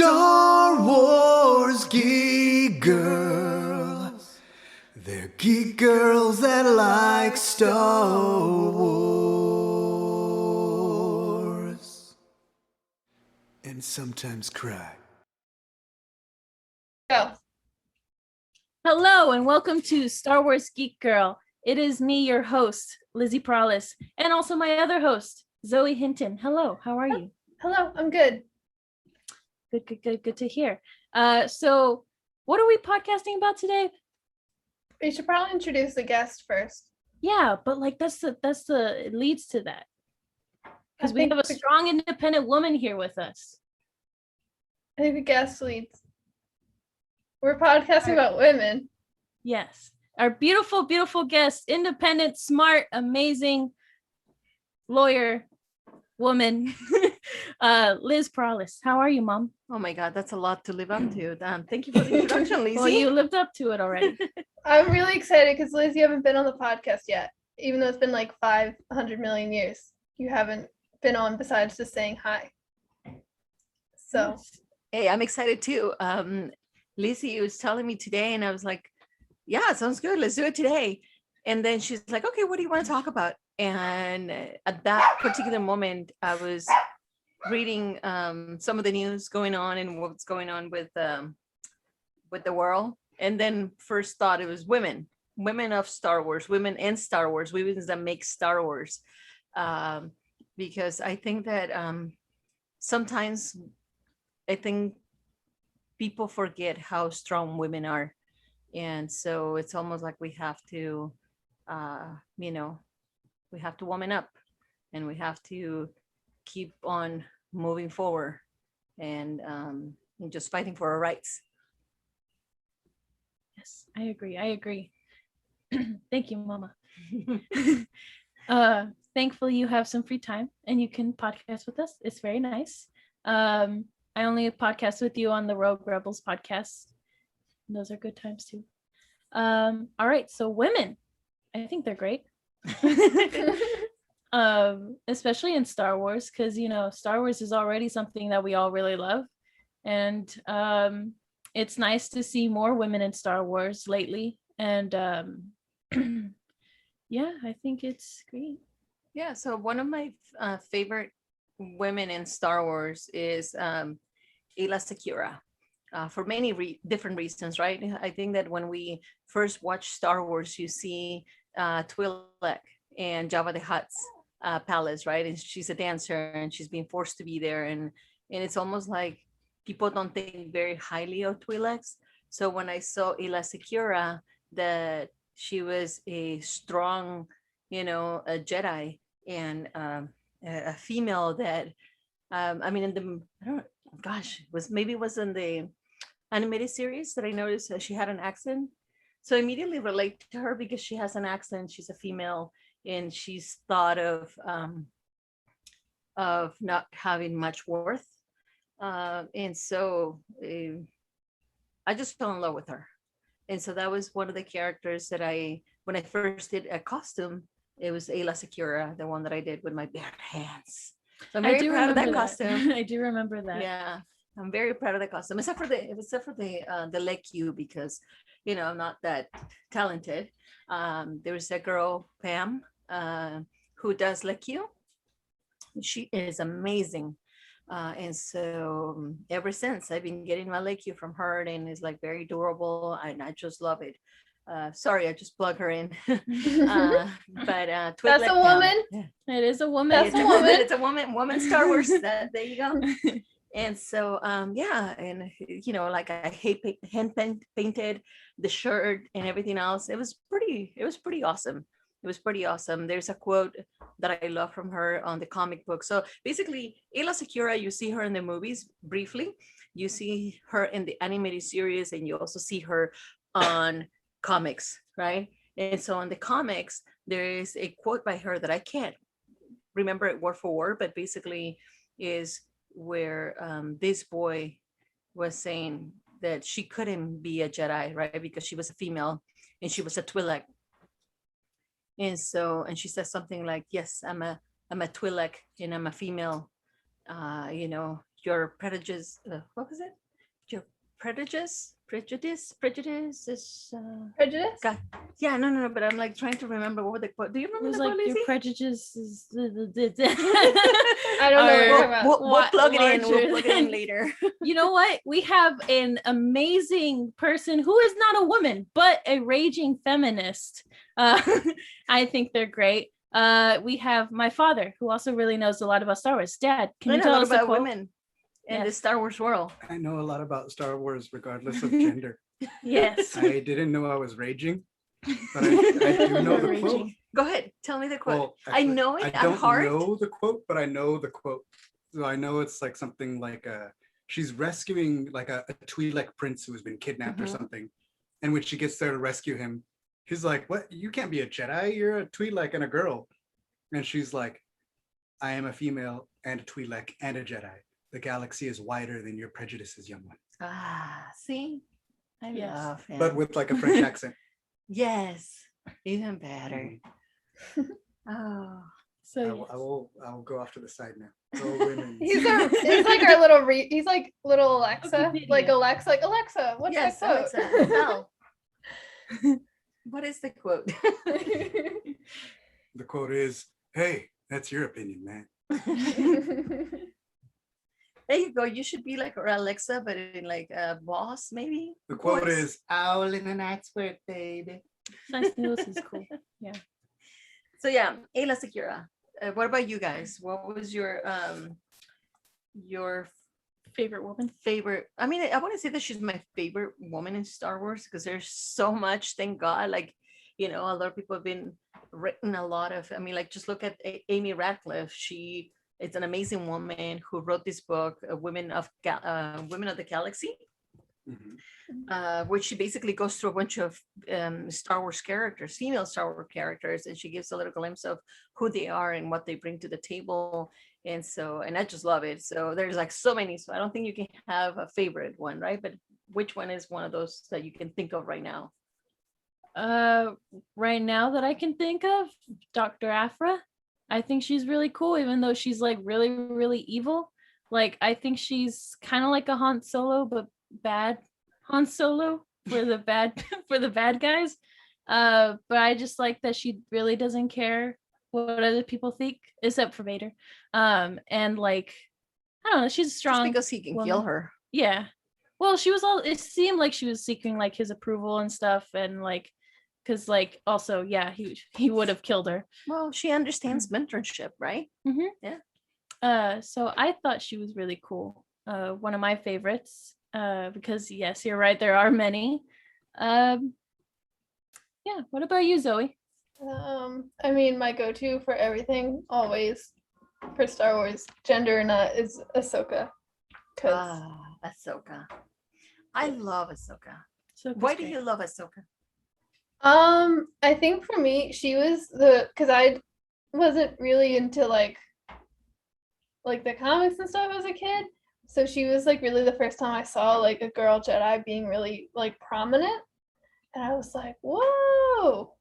Star Wars geek girls. They're geek girls that like Star Wars. And sometimes cry. Go. Hello and welcome to Star Wars Geek Girl. It is me, your host, Liz Perales, and also my other host, Zoe Hinton. Hello, how are you? Hello, I'm good. Good to hear. So what are we podcasting about today? We should probably introduce the guest first. Yeah, but like it leads to that. Because we think have a the- strong independent woman here with us. I think the guest leads. We're podcasting about women. Yes. Our beautiful, beautiful guest, independent, smart, amazing lawyer woman, Liz Perales. How are you, Mom? Oh my God, that's a lot to live up to. Thank you for the introduction, Lizzy. Well, you lived up to it already. I'm really excited because Liz, you haven't been on the podcast yet. Even though it's been like 500 million years. You haven't been on besides just saying hi. So Hey, I'm excited too. Lizzy was telling me today, and I was like, yeah, sounds good. Let's do it today. And then she's like, okay, what do you want to talk about? And at that particular moment, I was reading some of the news going on and what's going on with the world. And then first thought it was women of Star Wars, women in Star Wars, women that make Star Wars. Because I think that sometimes I think people forget how strong women are. And so it's almost like we have to, we have to woman up and we have to keep on moving forward and just fighting for our rights. Yes, I agree. Thank you, Mama. Thankfully you have some free time and you can podcast with us. It's very nice. I only podcast with you on the Rogue Rebels podcast. And those are good times too. All right, so women, I think they're great. Especially in Star Wars, because Star Wars is already something that we all really love. And it's nice to see more women in Star Wars lately. And yeah, I think it's great. Yeah, so one of my favorite women in Star Wars is Aayla Secura, for many different reasons, right? I think that when we first watch Star Wars, you see Twi'lek and Jabba the Hutt's palace, right? And she's a dancer and she's being forced to be there. And it's almost like people don't think very highly of Twi'leks. So when I saw Aayla Secura, that she was a strong, a Jedi and a female that, I mean, in the animated series that I noticed that she had an accent. So I immediately relate to her because she has an accent. She's a female and she's thought of not having much worth. And so I just fell in love with her. And so that was one of the characters that when I first did a costume, it was Aayla Secura, the one that I did with my bare hands. So I'm very proud of that costume. I do remember that. Yeah, I'm very proud of the costume, except for the leg cue, because I'm not that talented. There's a girl, Pam, who does leg cue. She is amazing. And so ever since I've been getting my leg cue from her, and it's like very durable, and I just love it. Sorry, I just plug her in. But that's a woman. Yeah. It is a woman. That's a woman. It's a woman Star Wars. There you go. And so yeah, and like I hand painted the shirt and everything else. It was pretty awesome. It was pretty awesome. There's a quote that I love from her on the comic book. So basically, Aayla Secura, you see her in the movies briefly. You see her in the animated series, and you also see her on comics, right? And so in the comics, there is a quote by her that I can't remember it word for word, but basically is where this boy was saying that she couldn't be a Jedi, right? Because she was a female and she was a Twi'lek. And so, and she says something like, yes, I'm a Twi'lek and I'm a female. your prejudice. What was it? Your prejudice is. Prejudice? God. Yeah, no. But I'm like trying to remember what the quote. Do you It remember was the like quote, your Lizzy? prejudices. I don't know what you're talking about. We'll plug it in. We'll larger plug it in than- later. You know what? We have an amazing person who is not a woman, but a raging feminist. I think they're great. We have my father, who also really knows a lot about Star Wars. Dad, can you Learn a tell lot us a about quote? women in the Yes. Star Wars world. I know a lot about Star Wars regardless of gender. Yes. I didn't know I was raging, but I do know the Raging. quote. Go ahead. Tell me the quote. Well, I actually, know it I at don't heart. know the quote, but I know the quote. So I know it's like something like she's rescuing like a Twi'lek prince who has been kidnapped or Mhm. something. And when she gets there to rescue him, he's like, "What? You can't be a Jedi. You're a Twi'lek and a girl." And she's like, "I am a female and a Twi'lek and a Jedi. The galaxy is wider than your prejudices, young one." See? I Yes. love him. But with like a French accent. Yes. Even better. Mhm. Oh. So I will go off to the side now. Oh, women. He's like our little he's like little Alexa. Wikipedia. Like Alexa, what's Yes, that quote? Alexa. Tell. What is the quote? The quote is, "Hey, that's your opinion, man." There you go. You should be like Alexa, but in like a boss, maybe. The quote voice. is, "Owl in a night's work, baby." Nice News is cool. So yeah, Ayla Secura. What about you guys? What was your Favorite woman? favorite? I mean, I want to say that she's my favorite woman in Star Wars because there's so much. Thank God, like a lot of people have been written a lot of. I mean, like just look at Amy Radcliffe. She is an amazing woman who wrote this book, Women of the Galaxy. Mhm. Which she basically goes through a bunch of Star Wars characters, female Star Wars characters, and she gives a little glimpse of who they are and what they bring to the table. And I just love it. So there's like so many. So I don't think you can have a favorite one, right? But which one is one of those that you can think of right now? Right now that I can think of, Dr. Afra. I think she's really cool, even though she's like really, really evil. Like I think she's kind of like a Han Solo, but bad Han Solo for the bad for the bad guys. But I just like that she really doesn't care what other people think, except for Vader. And like I don't know, she's a strong. Just because he can kill woman. her. Yeah. Well, it seemed like she was seeking like his approval and stuff, and like because like also he would have killed her. Well, she understands mentorship, right? So I thought she was really cool. One of my favorites. Because yes, you're right, there are many. Yeah, what about you, Zoe? I mean, my go-to for everything, always, for Star Wars, gender or not, is Ahsoka. 'Cause Ahsoka. I love Ahsoka. So Why do you love Ahsoka? I think for me, she was because I wasn't really into like the comics and stuff as a kid. So she was like really the first time I saw like a girl Jedi being really like prominent. And I was like, whoa.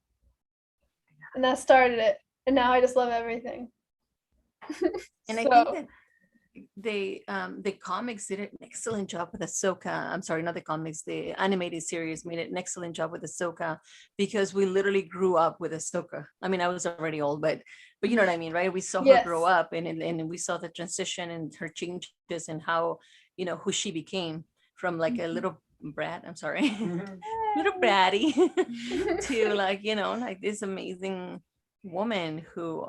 And that started it. And now I just love everything. And I So- think that the comics did an excellent job with Ahsoka. I'm sorry, not the comics. The animated series made an excellent job with Ahsoka because we literally grew up with Ahsoka. I mean, I was already old, but you know what I mean, right? We saw her grow Yes. up, and we saw the transition and her changes and how who she became from like a little brat. I'm sorry, little bratty to like like this amazing woman who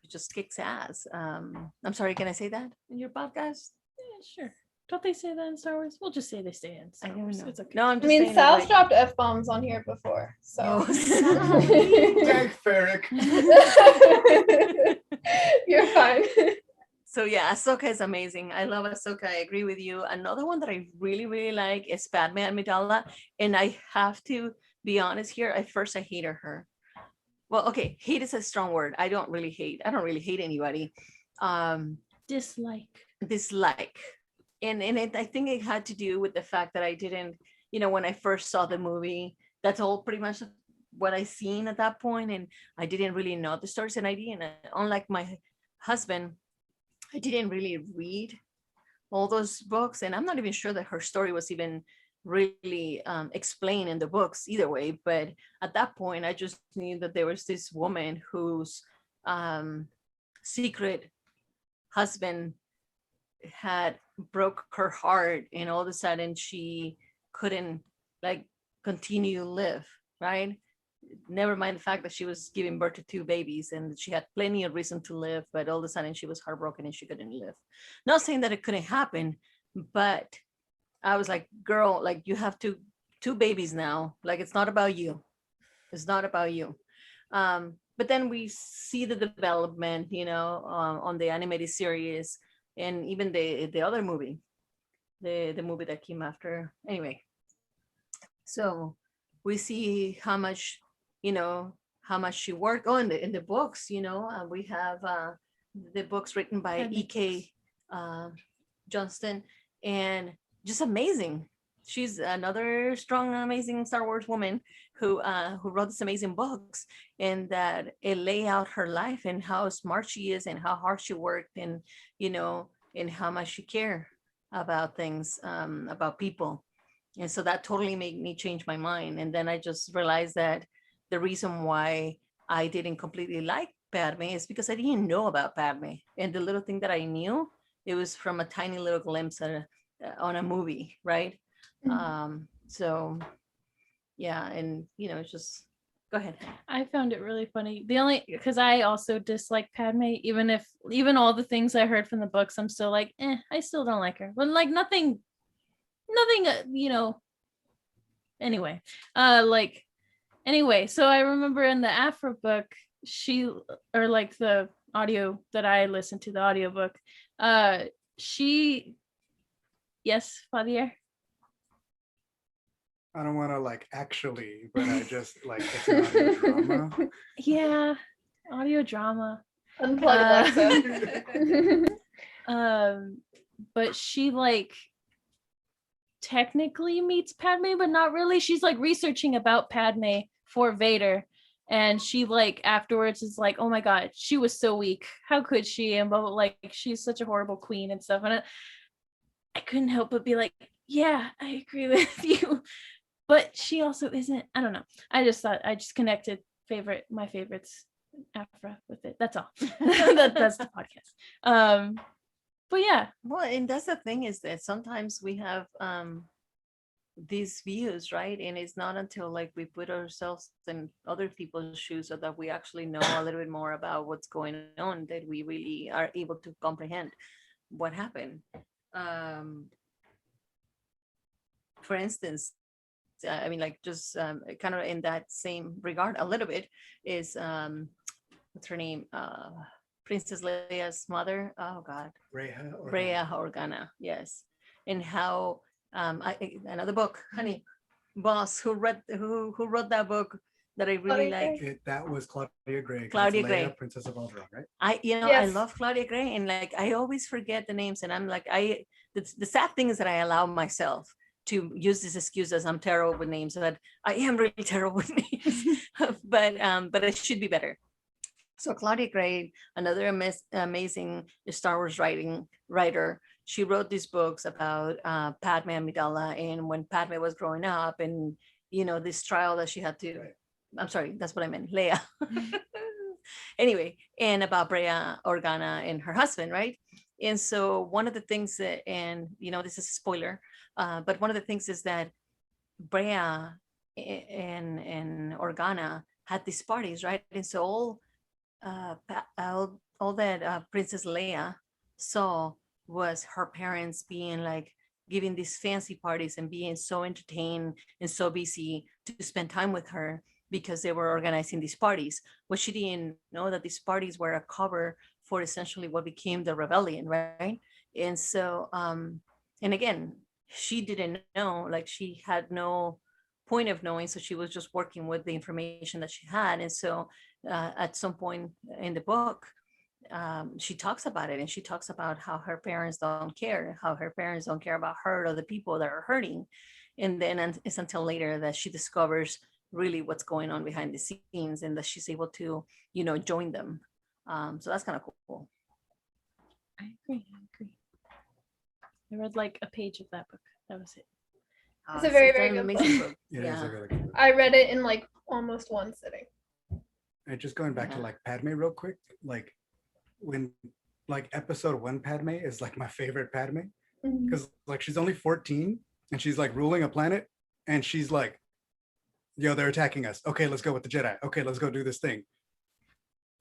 just kicks ass. I'm sorry, can I say that in your podcast? Yeah, sure. Don't they say that in Star Wars? We'll just say they say it in Star I don't Wars. know. It's okay. No, I'm I just mean, saying that, Sal's like- dropped F-bombs on here before. So Oh, Thank Ferric. you're fine. So yeah, Ahsoka is amazing. I love Ahsoka. I agree with you. Another one that I really, really like is Padme Amidala. And I have to be honest here. At first, I hated her. Well, okay, hate is a strong word. I don't really hate anybody. Dislike. And I think it had to do with the fact that I didn't, when I first saw the movie, that's all pretty much what I seen at that point, and I didn't really know the stories. And unlike my husband, I didn't really read all those books, and I'm not even sure that her story was even really explained in the books either way. But at that point, I just knew that there was this woman whose um, secret husband had broke her heart, and all of a sudden she couldn't like continue to live, right? Never mind the fact that she was giving birth to two babies and she had plenty of reason to live, but all of a sudden she was heartbroken and she couldn't live. Not saying that it couldn't happen, but I was like, girl, like you have two babies now. Like it's not about you. It's not about you. But then we see the development, on the animated series and even the other movie, the movie that came after. Anyway, so we see how much, how much she worked. Oh, in the books, we have the books written by Padme. E.K. Johnston, and just amazing. She's another strong, amazing Star Wars woman who wrote these amazing books, and that it lay out her life and how smart she is and how hard she worked, and and how much she cared about things, about people. And so that totally made me change my mind. And then I just realized that the reason why I didn't completely like Padme is because I didn't know about Padme, and the little thing that I knew, it was from a tiny little glimpse on a movie, right? So yeah, and it's just go ahead. I found it really funny. The only because I also dislike Padme, even all the things I heard from the books, I'm still like, I still don't like her. But like nothing, anyway. Anyway, so I remember in the Afro book, or like the audio that I listened to, the audiobook, she yes, Javier. I don't want to like actually, but I just like it's an audio drama. Yeah, audio drama. Unplug Alexa. But she like technically meets Padme, but not really. She's like researching about Padme for Vader, and she like afterwards is like, oh my god, she was so weak, how could she, and blah, blah, like she's such a horrible queen and stuff. And I couldn't help but be like, yeah, I agree with you. But she also isn't, I don't know, I just thought I just connected my favorites Afra with it. That's all. That's the podcast. But yeah. Well, and that's the thing, is that sometimes we have these views, right? And it's not until like we put ourselves in other people's shoes so that we actually know a little bit more about what's going on that we really are able to comprehend what happened. For instance, I mean, like just kind of in that same regard a little bit is what's her name? Princess Leia's mother. Oh God. Rhea Organa. Yes. And how another book, honey, boss, who wrote that book that I really like. That was Claudia Gray. Claudia Leia, Gray, Princess of Alderaan, right? I Yes. love Claudia Gray, and like I always forget the names, and I'm like the sad thing is that I allow myself to use this excuse as I'm terrible with names, but I am really terrible with names. but it should be better. So Claudia Gray, another amazing Star Wars writer, she wrote these books about Padme Amidala, and when Padme was growing up, and this trial that she had to. Right. I'm sorry, that's what I meant, Leia. Anyway, and about Brea Organa and her husband, right? And so one of the things that, and this is a spoiler, but one of the things is that Brea and Organa had these parties, right? And so all that Princess Leia saw was her parents being like giving these fancy parties and being so entertained and so busy to spend time with her because they were organizing these parties. But she didn't know that these parties were a cover for essentially what became the rebellion, right? And so, and again, she didn't know, like she had no point of knowing, so she was just working with the information that she had. And so at some point in the book, she talks about it, and she talks about how her parents don't care, about her or the people that are hurting. And then it's until later that she discovers really what's going on behind the scenes, and that she's able to join them. So that's kind of cool. I agree. I read like a page of that book. That was it. It's a very, very an good amazing book. book. It is Yeah. a really good book. I read it in like almost one sitting. And just going back to Yeah. like Padme real quick, like when like episode 1 Padme is like my favorite Padme because like she's only 14 and she's like ruling a planet and she's like, yo, they're attacking us. Okay, let's go with the Jedi. Okay, let's go do this thing.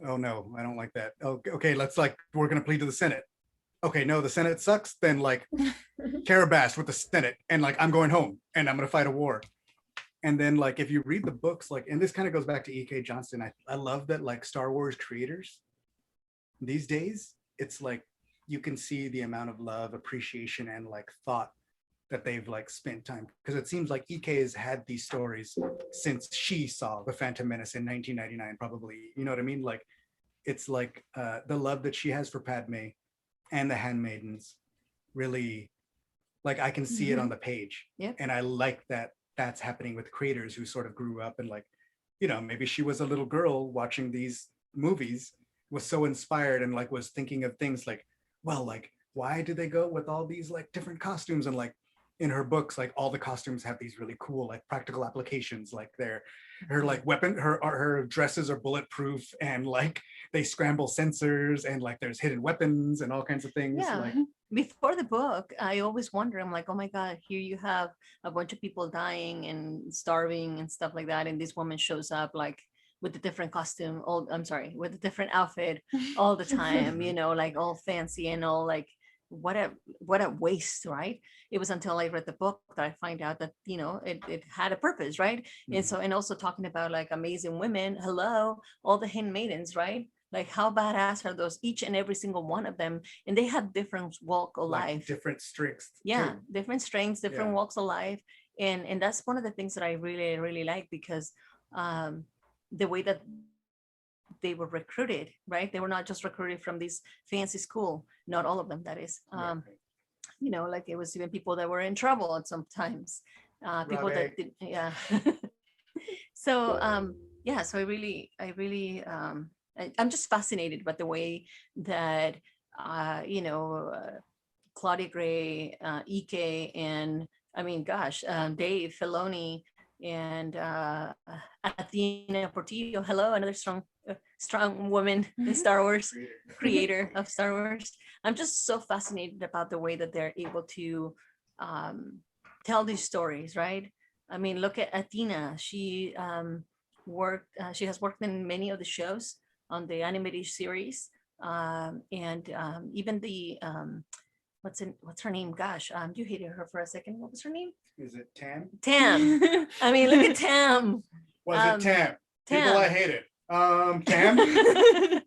Oh no, I don't like that. Oh, okay, we're gonna plead to the Senate. Okay, no, the Senate sucks. Then like Carabas with the Senate, and like I'm going home and I'm gonna fight a war. And then like if you read the books, like, and this kind of goes back to E.K. Johnston. I love that like Star Wars creators these days, it's like you can see the amount of love, appreciation, and like thought that they've like spent time, because it seems like EK has had these stories since she saw the Phantom Menace in 1999, probably. You know what I mean? Like it's like the love that she has for Padme and the Handmaidens really, like I can see it on the page. Yep. And I like that that's happening with creators who sort of grew up and like, you know, maybe she was a little girl watching these movies, was so inspired and like was thinking of things like, well, like why do they go with all these like different costumes? And like in her books, like all the costumes have these really cool like practical applications, like her like weapon, her dresses are bulletproof and like they scramble sensors and like there's hidden weapons and all kinds of things. Yeah. Like Before the book, I always wonder, I'm like, oh my God, here you have a bunch of people dying and starving and stuff like that. And this woman shows up like with a different costume, with a different outfit all the time, you know, like all fancy and all like, what a waste, right? It was until I read the book that I find out that, you know, it had a purpose, right? And so, and also talking about like amazing women, hello, all the handmaidens, right? Like how badass are those, each and every single one of them, and they have different walk of like life, different strengths. yeah, too. different strengths, different Yeah. walks of life, and that's one of the things that I really really like, because the way that they were recruited, right? They were not just recruited from this fancy school, not all of them, that is. Right. You know, like it was even people that were in trouble at sometimes, people Robbie. that did, yeah. So yeah, so I'm just fascinated by the way that you know, Claudia Gray, Ike, and I mean, gosh, Dave Filoni and Athena Portillo. Hello, another strong woman in Star Wars, creator of Star Wars. I'm just so fascinated about the way that they're able to tell these stories, right? I mean, look at Athena. She she has worked in many of the shows on the animated series, and even the what's her name? Gosh, you hated her for a second. What was her name? Is it Tam? Tam. I mean, look at Tam. Was it Tam? People Tam. I hated. Tam?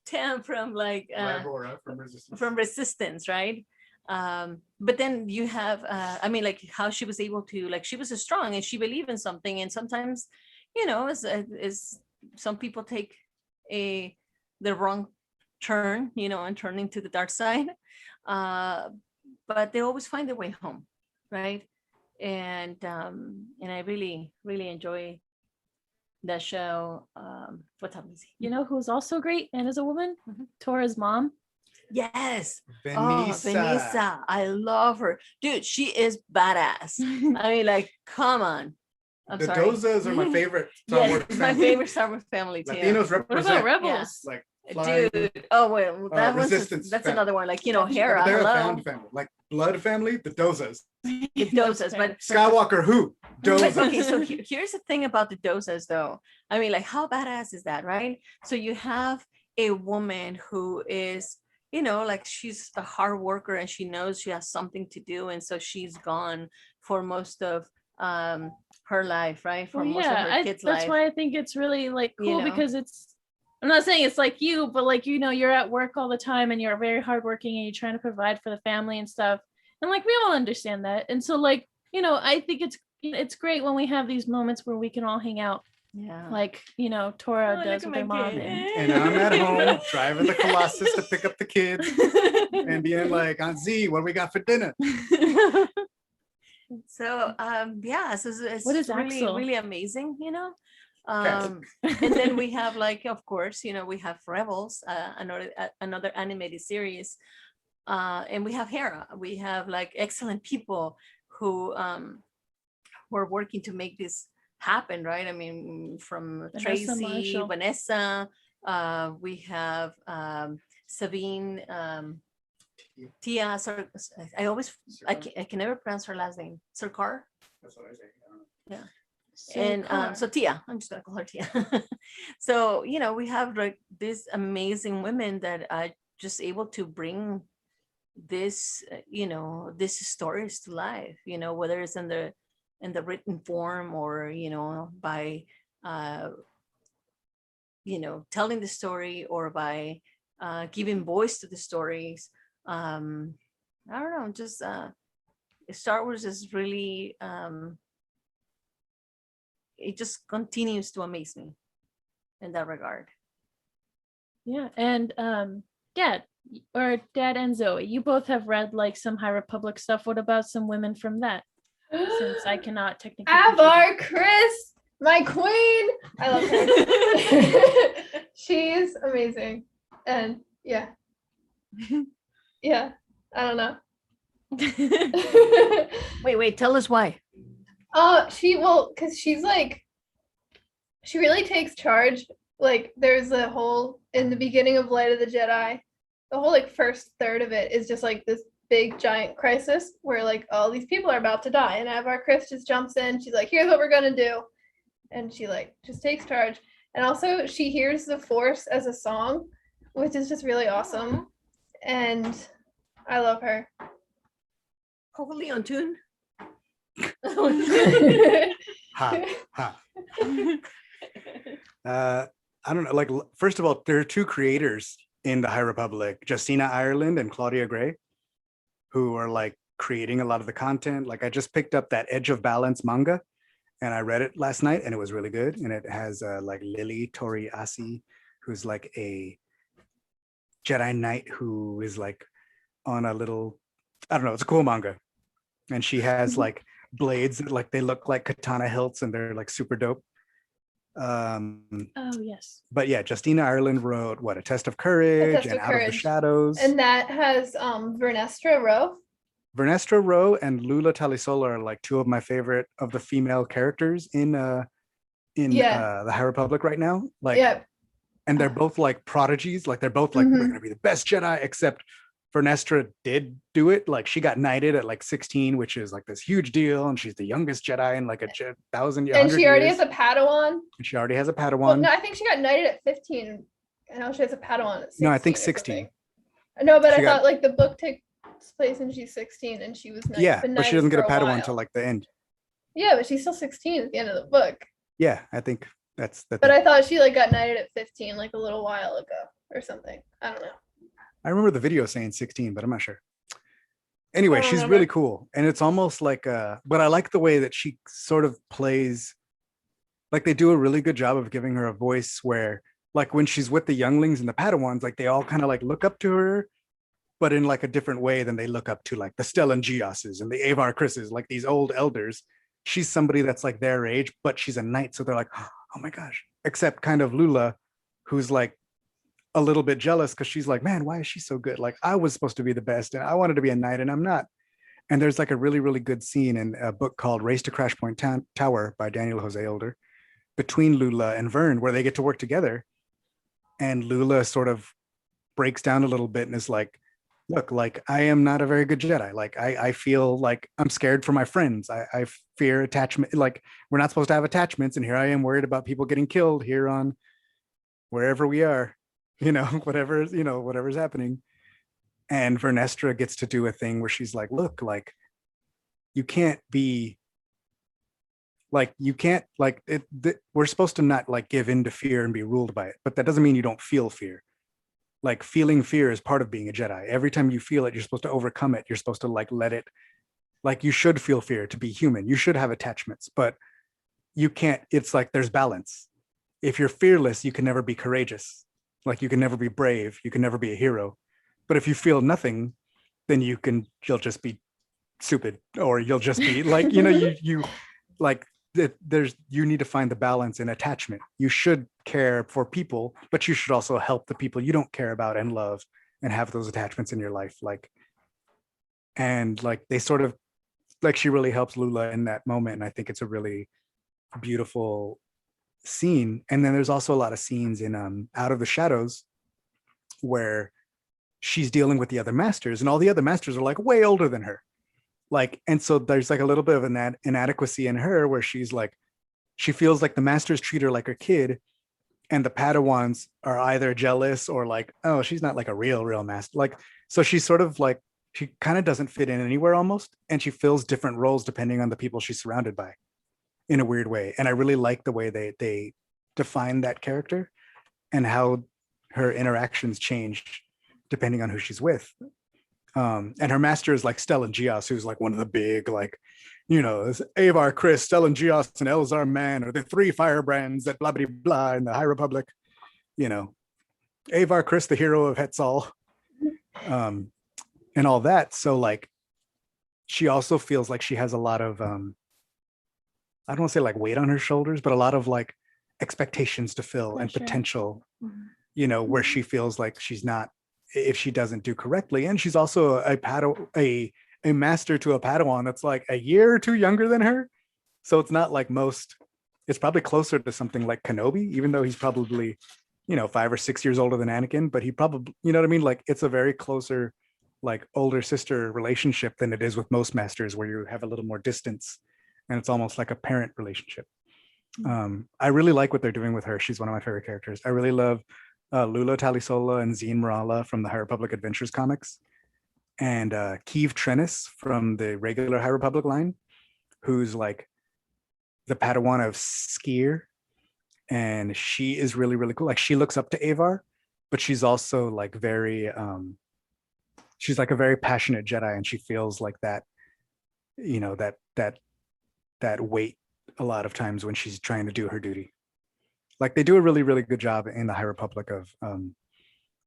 Tam from like Labora from Resistance. from Resistance, right? But then you have I mean, like how she was able to, like, she was so strong and she believed in something, and sometimes, you know, as some people take the wrong turn, you know, and turning to the dark side, but they always find their way home, right? And I really really enjoy that show. What's up, Lizzy? You know who's also great and is a woman? Mhm. Tora's mom. Yes. Vanessa. Oh, Vanessa. I love her. Dude, she is badass. I mean, like, come on. I'm The sorry. Dozas are my favorite Star Wars Yes, my family. favorite Star Wars family too. Latinos What represent about Rebels? like flying, Dude. Oh, well, that one's Resistance that's fam- another one. Like, you know, Hera. they're a Hello. found family. Like blood family, the Dozas. Dozas, but Skywalker who? But, Doza. okay, so here's the thing about the dosas, though. I mean, like, how badass is that, right? So you have a woman who is, you know, like, she's a hard worker and she knows she has something to do, and so she's gone for most of her life, right? For Well, most of her kids' that's life. why I think it's really like You cool, know? because I'm not saying it's like you, but like, you know, you're at work all the time and you're very hardworking and you're trying to provide for the family and stuff. And like, we all understand that. And so like, you know, I think it's great when we have these moments where we can all hang out, Yeah. like, you know, Tora Oh, does look with at her my mom. kid. And I'm at home driving the Colossus to pick up the kids and being like, Aunt Z, what do we got for dinner? So yeah, so it's What is really Axel? really amazing, you know. Cat. And then we have, like, of course, you know, we have Rebels, another animated series And we have Hera. We have like excellent people who are working to make this happen, right? I mean, from Vanessa Tracy, Marshall. Vanessa, we have Sabine, Tia. I can never pronounce her last name. Sarkar. That's what I say. Yeah. So And Car. so Tia, I'm just gonna call her Tia. So we have like these amazing women that are just able to bring this these stories to life, whether it's in the written form or by uh telling the story or by giving voice to the stories. I don't know, just Star Wars is really it just continues to amaze me in that regard. Yeah, and Dad and Zoe, you both have read like some High Republic stuff. What about some women from that? Since I cannot technically Avar Chris, my queen. I love her. She's amazing. And yeah. Yeah. I don't know. Wait, tell us why. Because she's like, she really takes charge. Like, there's a whole, in the beginning of Light of the Jedi, the whole like first third of it is just like this big giant crisis where like all these people are about to die, and Avar Chris just jumps in. She's like, here's what we're gonna do, and she like just takes charge. And also she hears the Force as a song, which is just really awesome, and I love her. Hopefully on tune. Ha. I don't know. Like, first of all, there are two creators in the High Republic, Justina Ireland and Claudia Gray, who are like creating a lot of the content. Like, I just picked up that Edge of Balance manga, and I read it last night, and it was really good. And it has like Lily Toriasi, who's like a Jedi Knight who is like on a little, I don't know, it's a cool manga. And she has like blades that like they look like katana hilts, and they're like super dope. Oh yes. But yeah, Justina Ireland wrote what, A Test of Courage Test and of Out of the Courage. Shadows. And that has Vernestra Rowe. Vernestra Rowe and Lula Talisola are like two of my favorite of the female characters in the High Republic right now. Like, Yeah. and they're both like prodigies. Like, they're both like, we're gonna be the best Jedi, except Vernestra did do it. Like, she got knighted at like 16, which is like this huge deal, and she's the youngest Jedi in like 1,000 years. And she already has a Padawan. And she already has a Padawan. Well, no, I think she got knighted at 15. And now she has a Padawan at 16. No, I think or 16. something. No, but She I got- thought like the book takes place when she's 16 and she was knighted. Yeah, been but she knighted doesn't get a for Padawan while. until like the end. Yeah, but she's still 16 at the end of the book. Yeah, I think that's the But thing. I thought she like got knighted at 15 like a little while ago or something. I don't know. I remember the video saying 16, but I'm not sure. Anyway, I don't she's remember. really cool. And it's almost like but I like the way that she sort of plays, like they do a really good job of giving her a voice where like when she's with the younglings and the Padawans, like they all kind of like look up to her, but in like a different way than they look up to like the Stellan Gioses and the Avar Chris's, like these old elders. She's somebody that's like their age, but she's a knight. So they're like, oh my gosh, except kind of Lula, who's like a little bit jealous because she's like, man, why is she so good? Like, I was supposed to be the best and I wanted to be a knight and I'm not. And there's like a really, really good scene in a book called Race to Crash Point Tower by Daniel Jose Older between Lula and Vern, where they get to work together. And Lula sort of breaks down a little bit and is like, look, like I am not a very good Jedi. Like I feel like I'm scared for my friends. I fear attachment. Like we're not supposed to have attachments. And here I am worried about people getting killed here on wherever we are, whatever's happening. And Vernestra gets to do a thing where she's like, look, like you can't be like, we're supposed to not like give in to fear and be ruled by it, but that doesn't mean you don't feel fear. Like feeling fear is part of being a Jedi. Every time you feel it, you're supposed to overcome it. You're supposed to like let it, like you should feel fear to be human. You should have attachments, but you can't, it's like there's balance. If you're fearless, you can never be courageous. Like you can never be brave. You can never be a hero. But if you feel nothing, then you'll just be stupid, or you'll just be like, you like you need to find the balance in attachment. You should care for people, but you should also help the people you don't care about and love and have those attachments in your life. Like, and like they sort of like she really helps Lula in that moment. And I think it's a really beautiful scene. And then there's also a lot of scenes in Out of the Shadows where she's dealing with the other masters, and all the other masters are like way older than her. Like, and so there's like a little bit of an inadequacy in her where she's like, she feels like the masters treat her like a kid, and the Padawans are either jealous or like, oh, she's not like a real master. Like, so she's sort of like, she kind of doesn't fit in anywhere almost, and she fills different roles depending on the people she's surrounded by in a weird way. And I really like the way they define that character and how her interactions change depending on who she's with. And her master is like Stellan Gios, who's like one of the big, like, you know, Avar Chris, Stellan Gios, and Elzar Mann, or the three firebrands that blah blah blah in the High Republic. You know, Avar Chris, the hero of Hetzal, and all that. So like, she also feels like she has a lot of, I don't want to say like weight on her shoulders, but a lot of like expectations to fill and potential. You know, where she feels like she's not, if she doesn't do correctly. And she's also a master to a Padawan that's like a year or two younger than her. So it's not like most, it's probably closer to something like Kenobi, even though he's probably, you know, 5 or 6 years older than Anakin, but he probably, you know what I mean? Like it's a very closer, like older sister relationship than it is with most masters, where you have a little more distance and it's almost like a parent relationship. I really like what they're doing with her. She's one of my favorite characters. I really love Lula Talisola and Zine Morala from the High Republic Adventures comics, and Keeve Trennis from the regular High Republic line, who's like the Padawan of Skier, and she is really, really cool. Like she looks up to Avar, but she's also like very, she's like a very passionate Jedi, and she feels like that, you know, that weight a lot of times when she's trying to do her duty. Like they do a really, really good job in the High Republic of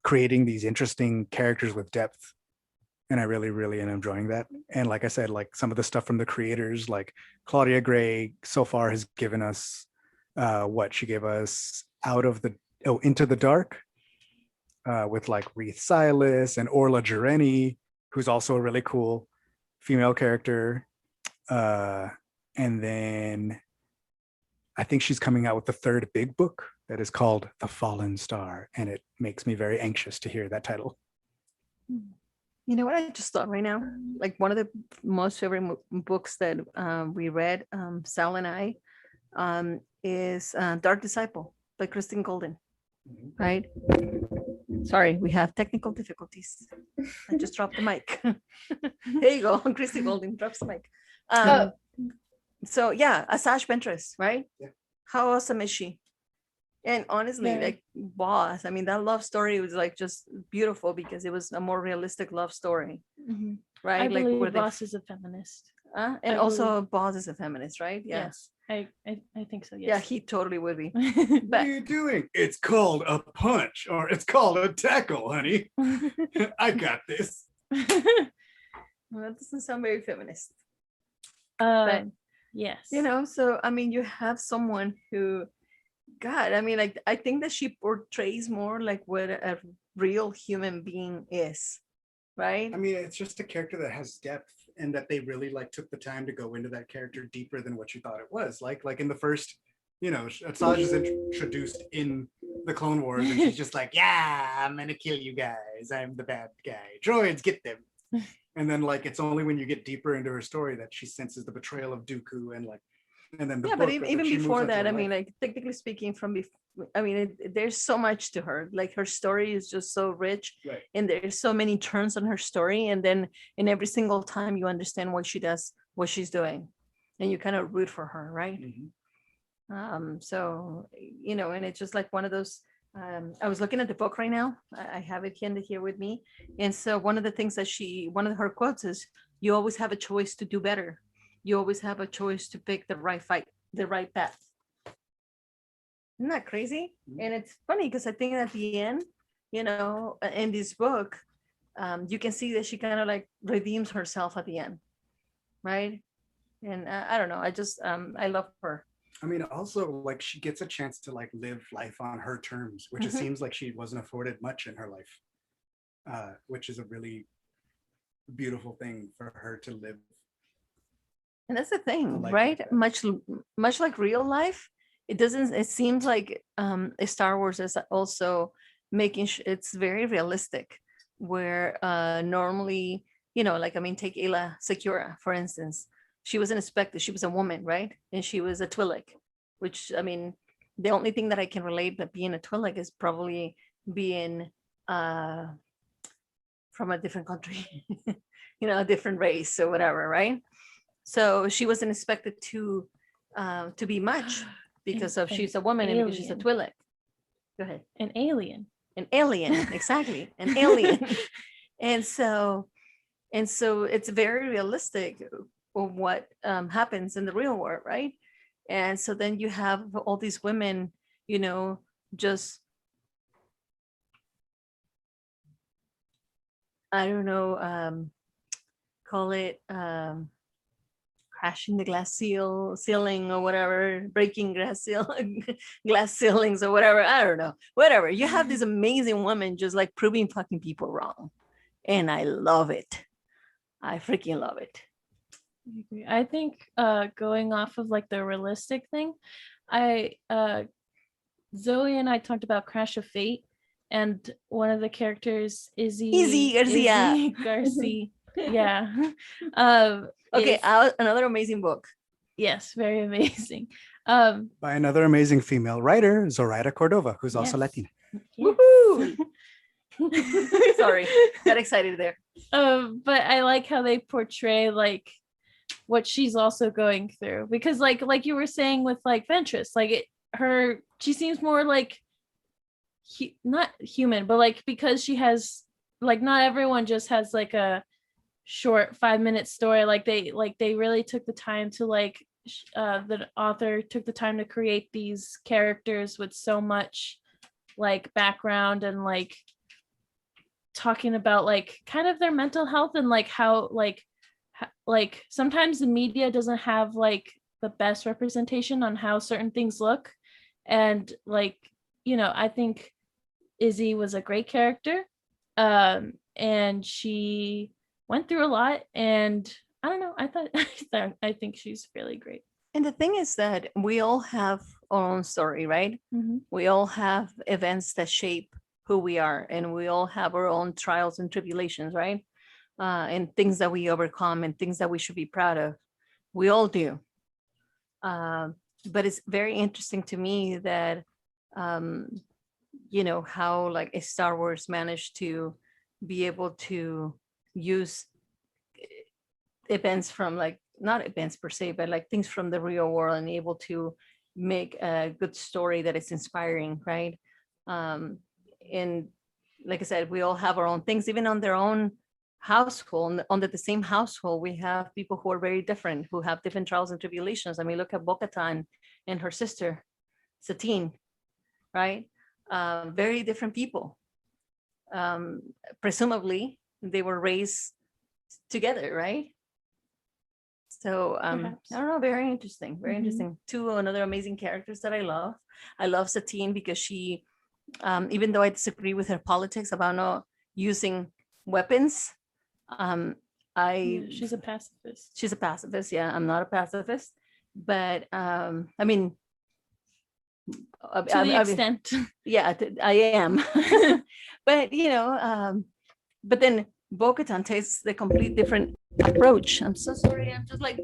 creating these interesting characters with depth. And I really, really am enjoying that. And like I said, like some of the stuff from the creators, like Claudia Gray so far has given us what she gave us Into the Dark with like Reith Silas and Orla Jareni, who's also a really cool female character. And then I think she's coming out with the third big book that is called The Fallen Star, and it makes me very anxious to hear that title. You know what I just thought right now? Like one of the most favorite books that we read, Sal and I, is Dark Disciple by Kristen Golden, right? Sorry, we have technical difficulties. I just dropped the mic. There you go. Kristen Golden drops the mic. So yeah, Asajj Ventress, right? Yeah. How awesome is she? And honestly, Yeah. like boss, I mean, that love story was like just beautiful because it was a more realistic love story, right? I like believe where Boss is a feminist. and I also Boss is a feminist, right? Yeah. Yes, I think so. Yeah, Yes. he totally would be. What But are you doing? It's called a punch, or it's called a tackle, honey. I got this. well, that doesn't sound very feminist. But Yes. you know, so I mean, you have someone who, God, I mean, like I think that she portrays more like what a real human being is, right? I mean, it's just a character that has depth, and that they really like took the time to go into that character deeper than what you thought it was. Like in the first, you know, Asajj is introduced in the Clone Wars, and she's just like, "Yeah, I'm gonna kill you guys. I'm the bad guy. Droids, get them." And then like it's only when you get deeper into her story that she senses the betrayal of Dooku, and like, and then the Yeah, but book even she moves before on to that, her I mean, life. like technically speaking, I mean, there's so much to her. Like her story is just so rich, Right. and there's so many turns on her story. And then in every single time, you understand why she does what she's doing, and you kind of root for her, right? So you know, and it's just like one of those. I was looking at the book right now. I have it here with me, and so one of the things that one of her quotes is, "You always have a choice to do better. You always have a choice to pick the right fight, the right path." Isn't that crazy? And it's funny because I think at the end, you know, in this book, you can see that she kind of like redeems herself at the end, right? And I don't know. I just I love her. I mean, also like she gets a chance to like live life on her terms, which it seems like she wasn't afforded much in her life. which is a really beautiful thing for her to live. And that's the thing, Like right? that. Much like real life, it seems like Star Wars is also making it's very realistic, where normally, like, I mean, take Ayla Secura, for instance. She wasn't expected, she was a woman, right? And she was a Twi'lek, which, I mean, the only thing that I can relate that being a Twi'lek is probably being from a different country, a different race or whatever, right? So she wasn't expected to be much because of she's a woman and because she's a alien. Twi'lek. Go ahead. An alien. An alien, exactly, an alien. And so it's very realistic of what happens in the real world, right? And so then you have all these women, just, I don't know, call it crashing the ceiling or whatever, breaking glass ceilings or whatever. I don't know, whatever. You have this amazing woman just like proving fucking people wrong, and I love it. I freaking love it. I think going off of like the realistic thing, Zoe and I talked about Crash of Fate, and one of the characters, Izzy Garcia. Garcia. Yeah. Okay, another amazing book. Yes, very amazing. By another amazing female writer, Zoraida Cordova, who's also Yes. Latina. Yes. Woohoo! Sorry, got excited there. But I like how they portray like what she's also going through, because like you were saying with like Ventress, like she seems more like not human, but like because she has like, not everyone just has like a short 5-minute story. Like they really took the time to like the author took the time to create these characters with so much like background and like talking about like kind of their mental health and like how like sometimes the media doesn't have like the best representation on how certain things look. And like, I think Izzy was a great character, and she went through a lot, and I don't know, I think she's really great. And the thing is that we all have our own story, right? Mm-hmm. We all have events that shape who we are, and we all have our own trials and tribulations, right? And things that we overcome and things that we should be proud of. We all do. But it's very interesting to me that, how like a Star Wars managed to be able to use events from like, not events per se, but like things from the real world, and able to make a good story that is inspiring, right? And like I said, we all have our own things, even on their own household, under the same household. We have people who are very different, who have different trials and tribulations. I mean, look at Bo-Katan and her sister Satine, right? Very different people. Presumably they were raised together, right? So I don't know, very interesting, very interesting. Two another amazing characters that I love Satine because she, even though I disagree with her politics about not using weapons, She's a pacifist. She's a pacifist. Yeah, I'm not a pacifist, but I mean, to the extent. Yeah, I am. But but then Bo-Katan takes the complete different approach. I'm so sorry. I'm just like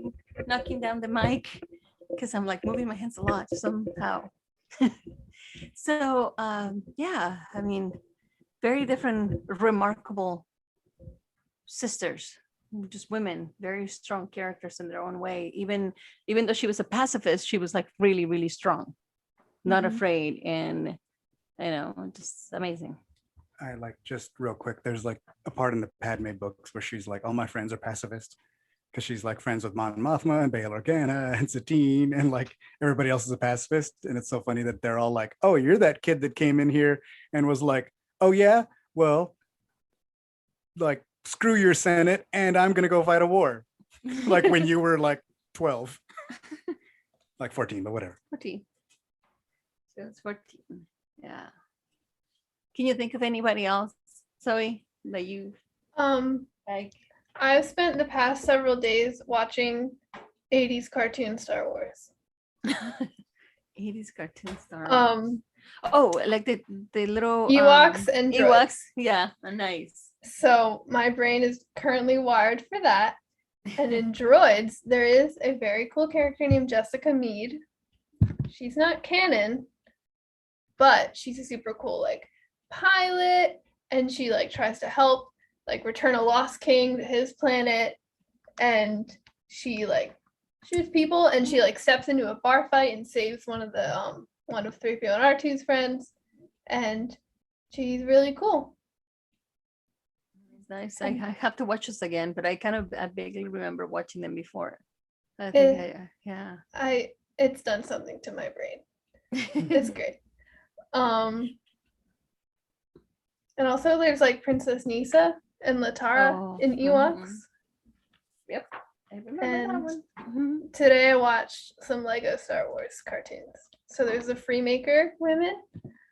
knocking down the mic because I'm like moving my hands a lot somehow. So yeah, I mean, very different, remarkable sisters, just women, very strong characters in their own way. Even though she was a pacifist, she was like really, really strong, not afraid, and just amazing. I like, just real quick, there's like a part in the Padme books where she's like, all my friends are pacifists, because she's like friends with Mon Mothma and Bail Organa and Satine, and like everybody else is a pacifist. And it's so funny that they're all like, oh, you're that kid that came in here and was like, oh yeah, well, like, screw your Senate and I'm gonna go fight a war. Like when you were like 12. Like 14, but whatever. 14. So it's 14. Yeah. Can you think of anybody else, Zoe? that you Um, like? I've spent the past several days watching 80s cartoon Star Wars. 80s cartoon star. Oh, like the little Ewoks and droids. Ewoks. Yeah, nice. So my brain is currently wired for that. And in droids, there is a very cool character named Jessica Mead. She's not canon, but she's a super cool like pilot, and she like tries to help like return a lost king to his planet, and she like shoots people, and she like steps into a bar fight and saves one of 3PO and R2's friends, and she's really cool. Nice. I have to watch this again, but I vaguely remember watching them before. I think yeah. It's done something to my brain. It's great. And also there's like Princess Nisa and Latara in Ewoks. Yep, I remember And that one. today I watched some Lego Star Wars cartoons. So there's the Freemaker women.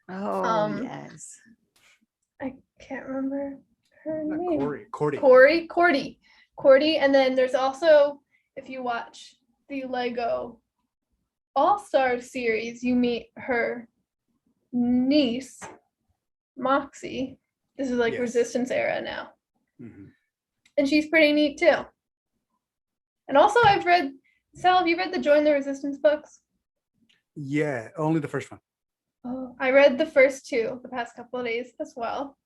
Yes. I can't remember her name. Cordy. And then there's also, if you watch the Lego All-Star series, you meet her niece, Moxie. This is like Resistance era now. Mm-hmm. And she's pretty neat too. And also I've read, Sal, have you read the Join the Resistance books? Yeah, only the first one. Oh, I read the first two the past couple of days as well.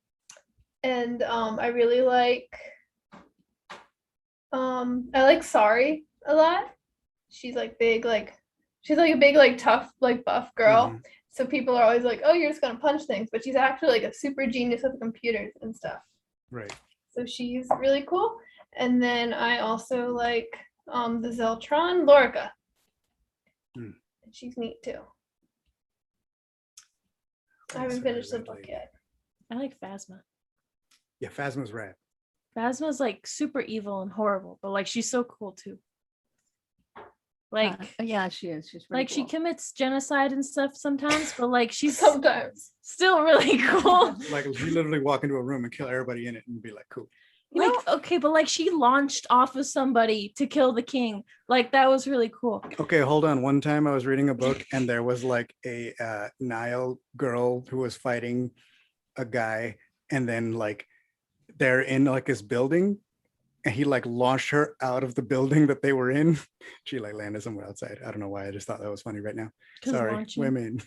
And I really like I like Sari a lot. She's like big, like she's like a big, like tough, like buff girl. Mm-hmm. So people are always like, oh, you're just gonna punch things, but she's actually like a super genius with computers and stuff. Right. So she's really cool. And then I also like the Zeltron, Lorica. And she's neat too. I haven't finished the book yet. I like Phasma. Yeah, Phasma's rad. Phasma's like super evil and horrible, but like she's so cool too. Like yeah, she is. She's like cool. She commits genocide and stuff sometimes, but like she's sometimes still really cool. Like she literally walk into a room and kill everybody in it and be like, cool. Like, okay, but like she launched off of somebody to kill the king. Like that was really cool. Okay, hold on. One time I was reading a book and there was like a Nile girl who was fighting a guy, and then like they're in like this building and he like launched her out of the building that they were in. She like landed somewhere outside. I don't know why. I just thought that was funny right now. Sorry, launching. Women.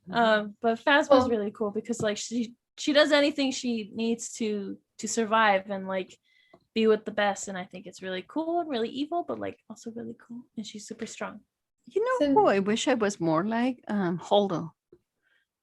But Phasma's really cool because like she does anything she needs to survive and like be with the best, and I think it's really cool and really evil, but like also really cool, and she's super strong. You know who I wish I was more like? Holdo.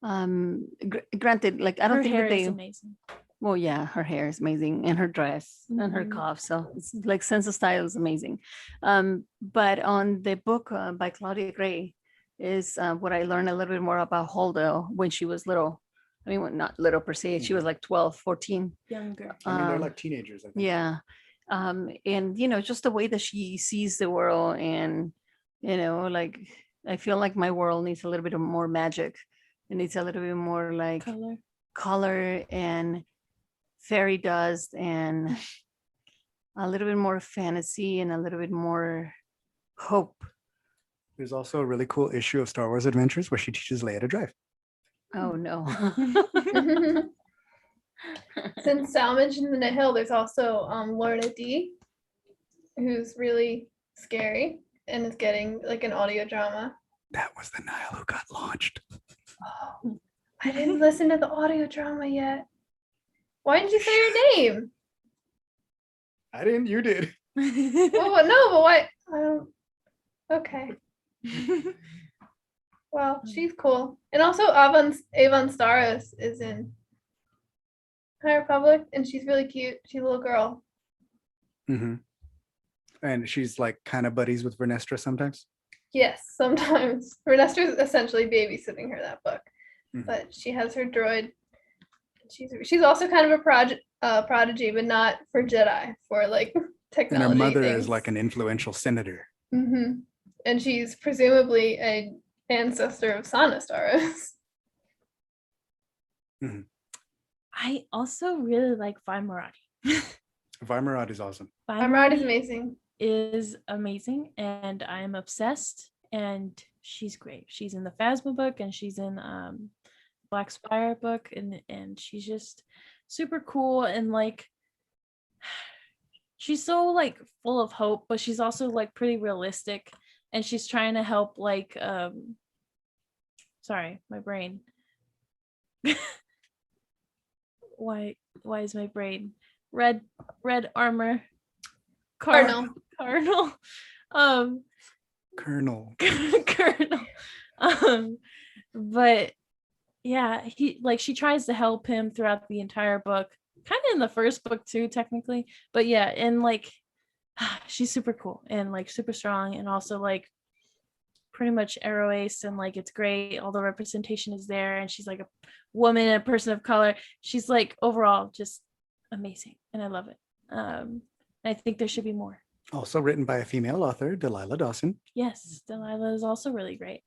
Granted, like I don't her think hair that they is amazing. Well, yeah, her hair is amazing, and her dress and her coif. So it's like sense of style is amazing. But on the book by Claudia Gray is what I learned a little bit more about Holdo when she was little. I mean, not little per se. She was like 12, 14. Younger. I mean, they're like teenagers, I think. Yeah. And, you know, just the way that she sees the world, and, you know, like, I feel like my world needs a little bit of more magic. It needs a little bit more like color and fairy dust and a little bit more fantasy and a little bit more hope. There's also a really cool issue of Star Wars Adventures where she teaches Leia to drive. Oh no. Since Sal mentioned the Nihil, there's also Lorna D, who's really scary and is getting like an audio drama. That was the Nihil who got launched. Oh, I didn't listen to the audio drama yet. Why didn't you say your name? I didn't. You did. Well, no, but why? Okay. Well, she's cool. And also Avon Staros is in High Republic, and she's really cute. She's a little girl. Mm-hmm. And she's like kind of buddies with Vernestra sometimes. Yes, sometimes. Vernestra's essentially babysitting her that book. Mm-hmm. But she has her droid. She's also kind of a prodigy, but not for Jedi, for like technology. And her mother things. is like an influential senator. Mm-hmm. And she's presumably an ancestor of Sana Staros. Mm-hmm. I also really like Vimarati. Vimarad is awesome. Amrad is amazing. is amazing, and I'm obsessed. And she's great. She's in the Phasma book, and she's in Black Spire book, and she's just super cool, and like she's so like full of hope, but she's also like pretty realistic, and she's trying to help like sorry, my brain. why is my brain red armor Cardinal. Cardinal Colonel. Colonel. But yeah, she tries to help him throughout the entire book, kind of in the first book too, technically. But yeah, and like she's super cool and like super strong, and also like pretty much arrow ace, and like it's great. All the representation is there, and she's like a woman and a person of color. She's like overall just amazing, and I love it. I think there should be more. Also written by a female author, Delilah Dawson. Yes, Delilah is also really great.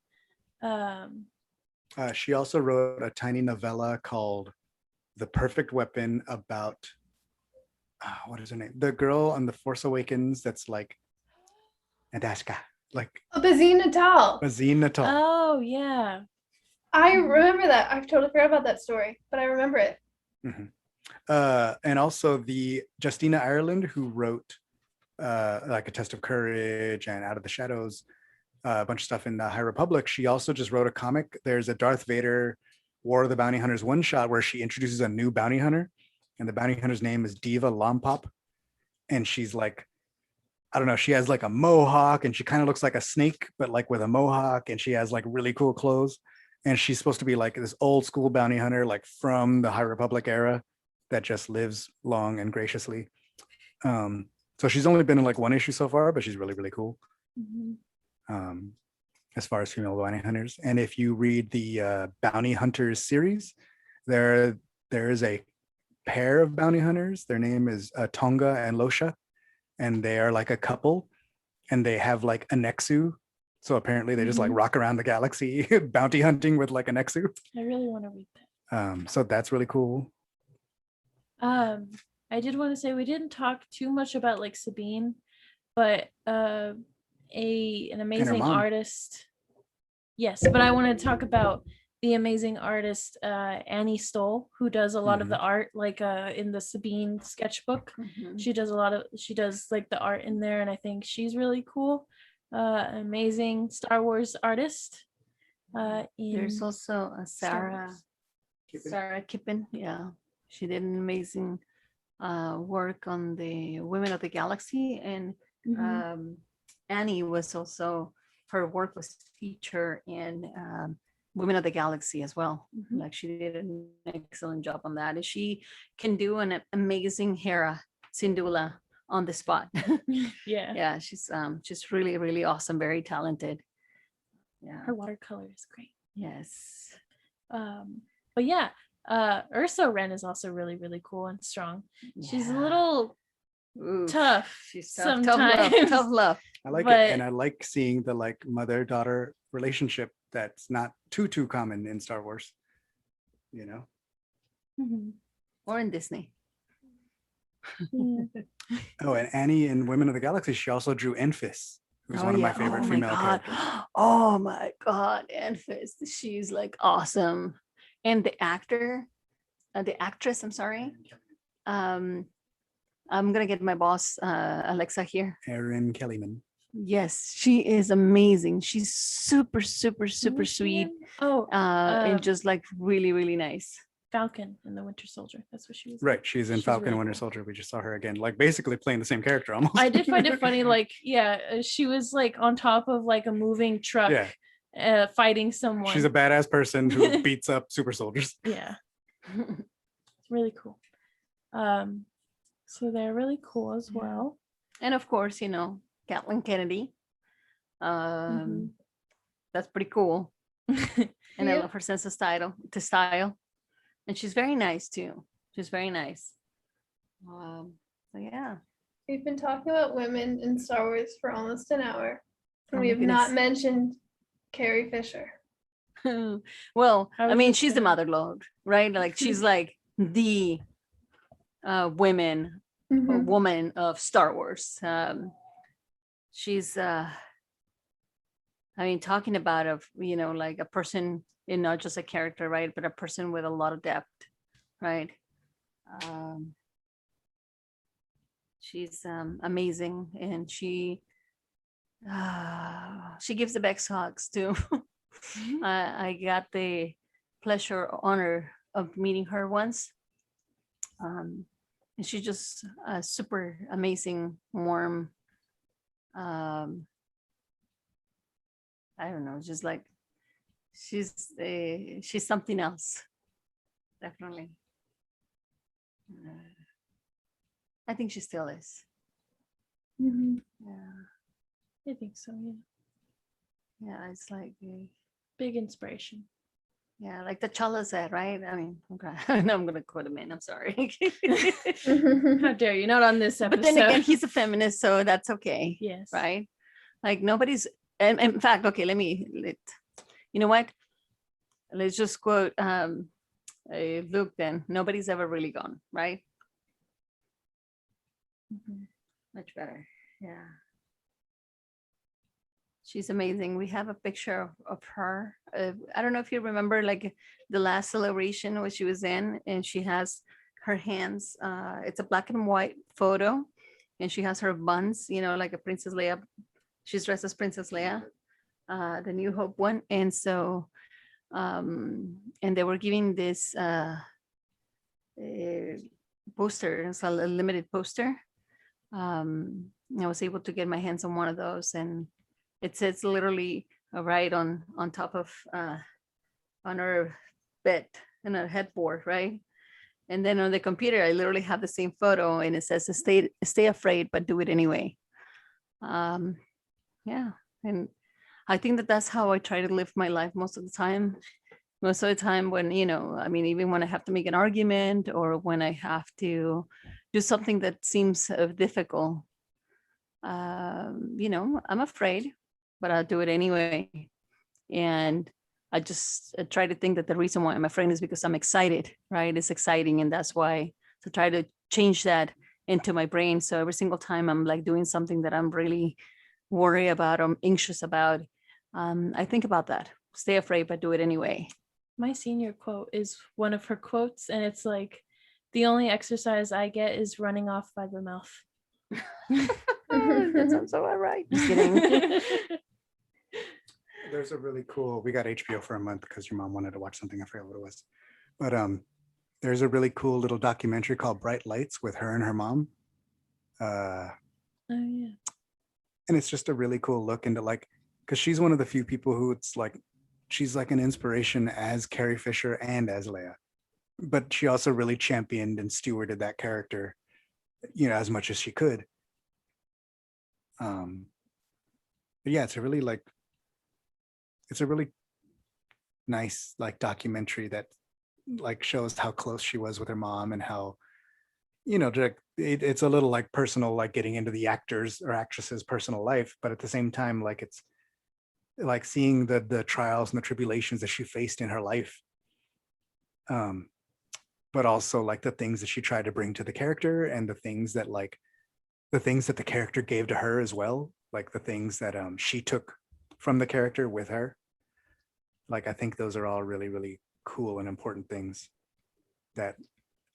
She also wrote a tiny novella called The Perfect Weapon about, what is her name? The girl on The Force Awakens that's like Nadashka, like Bazine Natal. Bazine Natal. Oh yeah. I remember that. I've totally forgot about that story, but I remember it. And also the Justina Ireland, who wrote like A Test of Courage and Out of the Shadows, a bunch of stuff in the High Republic. She also just wrote a comic. There's a Darth Vader War of the Bounty Hunters one shot where she introduces a new bounty hunter, and the bounty hunter's name is Diva Lompop. And she's like, I don't know, she has like a mohawk, and she kind of looks like a snake, but like with a mohawk, and she has like really cool clothes. And she's supposed to be like this old school bounty hunter, like from the High Republic era, that just lives long and graciously. So she's only been in like one issue so far, but she's really, really cool. As far as female bounty hunters. And if you read the Bounty Hunters series, there is a pair of bounty hunters. Their name is Tonga and Losha, and they are like a couple, and they have like a Nexu. So apparently they just like rock around the galaxy bounty hunting with like a Nexu. I really want to read that. So that's really cool. I did want to say we didn't talk too much about like Sabine, but an amazing mom. artist. Yes, but I want to talk about the amazing artist Annie Stoll, who does a lot of the art, like in the Sabine sketchbook. She does like the art in there, and I think she's really cool. Amazing Star Wars artist. There's also a Sarah Kippen. Yeah, she did an amazing work on the Women of the Galaxy, and Annie was also, her work was featured in Women of the Galaxy as well. Like she did an excellent job on that, and she can do an amazing Hera Syndulla on the spot. Yeah, she's really, really awesome, very talented. Yeah, her watercolor is great. Yes. But yeah, Ursa Wren is also really, really cool and strong. She's a little tough. She's tough, sometimes. tough love. I like it, and I like seeing the like mother-daughter relationship that's not too common in Star Wars, you know. Or in Disney. Oh, and Annie in Women of the Galaxy, she also drew Enfys, who's one of my favorite female characters. Oh my God, Enfys, she's like awesome. And the actress, I'm sorry. I'm gonna get my boss, Alexa here. Erin Kellyman. Yes, she is amazing. She's super, super, super sweet. And just like really, really nice. Falcon in the Winter Soldier. That's what she was. Right, she's in Falcon really Winter Soldier. We just saw her again, like basically playing the same character almost. I did find it funny, like she was like on top of like a moving truck, fighting someone. She's a badass person who beats up super soldiers. Yeah, it's really cool. So they're really cool as well. And of course, you know, Kathleen Kennedy. That's pretty cool. And I love her sense of style. And she's very nice too. She's very nice. So yeah. We've been talking about women in Star Wars for almost an hour. And we have goodness. not mentioned Carrie Fisher. Well, I mean, she's the mother lode, right? Like she's like the women or Mhm. woman of Star Wars. She's I mean, talking about like a person, not just a character, right? But a person with a lot of depth, right? Um, she's amazing, and she gives the best hugs too. I got the pleasure, honor of meeting her once, and she's just super amazing, warm. Um, I don't know, just like she's something else, definitely. I think she still is. Mhm. Yeah, I think so. Yeah. yeah. It's like Big inspiration. yeah, like the Chala said, right? I mean, okay, no, I'm gonna quote him in. I'm sorry. How dare you? Not on this episode. But then again, he's a feminist, so that's okay, yes. right? Like nobody's. And in fact, okay, you know what? Let's just quote Luke. Then nobody's ever really gone, right? Mhm. Much better. Yeah. She's amazing. We have a picture of her. I don't know if you remember, like the last celebration where she was in, and she has her hands. It's a black and white photo, and she has her buns, like a Princess Leia. She's dressed as Princess Leia, the New Hope one. And so, and they were giving this poster. It's a limited poster. I was able to get my hands on one of those, and it says literally right on top of on our bed and our headboard, right? And then on the computer, I literally have the same photo, and it says, "Stay afraid, but do it anyway." Yeah, and I think that's how I try to live my life most of the time. Most of the time, when I mean, even when I have to make an argument or when I have to do something that seems difficult, I'm afraid, but I'll do it anyway. And I just try to think that the reason why I'm afraid is because I'm excited, right? It's exciting. And that's why to try to change that into my brain. So every single time I'm like doing something that I'm really worried about, or I'm anxious about, I think about that. Stay afraid, but do it anyway. My senior quote is one of her quotes, and it's like, the only exercise I get is running off by the mouth. That sounds so all right. Just kidding. There's a really cool, we got HBO for a month because your mom wanted to watch something. I forgot what it was. But there's a really cool little documentary called Bright Lights with her and her mom. Oh yeah. And it's just a really cool look into like, because she's one of the few people who it's like, she's like an inspiration as Carrie Fisher and as Leia. But she also really championed and stewarded that character, as much as she could. But yeah, it's a really nice like documentary that like shows how close she was with her mom and how it's a little like personal, like getting into the actors or actresses personal life, but at the same time like it's like seeing the trials and the tribulations that she faced in her life, but also like the things that she tried to bring to the character and the things that the character gave to her as well, like the things that she took from the character with her. Like I think those are all really, really cool and important things that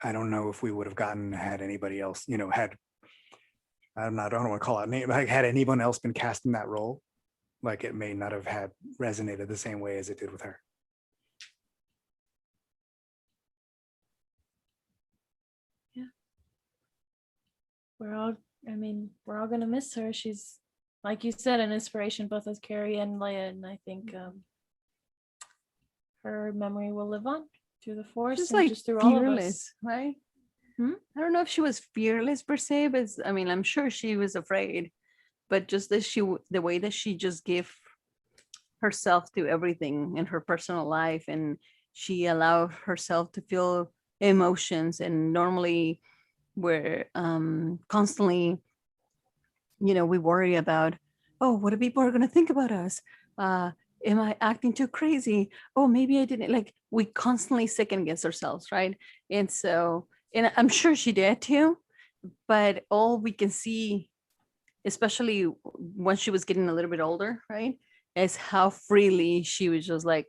I don't know if we would have gotten had anybody else, had I don't want to call it name, like had anyone else been cast in that role, like it may not have had resonated the same way as it did with her. Yeah. We're all gonna miss her. She's, like you said, an inspiration both as Carrie and Leia, and I think her memory will live on through the Force Just and like just through all of us. fearless, right? I don't know if she was fearless per se, but I mean, I'm sure she was afraid, but just the way that she just gave herself to everything in her personal life, and she allowed herself to feel emotions, and normally we're constantly, we worry about, oh, what are people are going to think about us? am I acting too crazy? Oh, maybe I didn't. Like, we constantly second guess ourselves, right? And so, and I'm sure she did too, but all we can see, especially when she was getting a little bit older, right, is how freely she was just like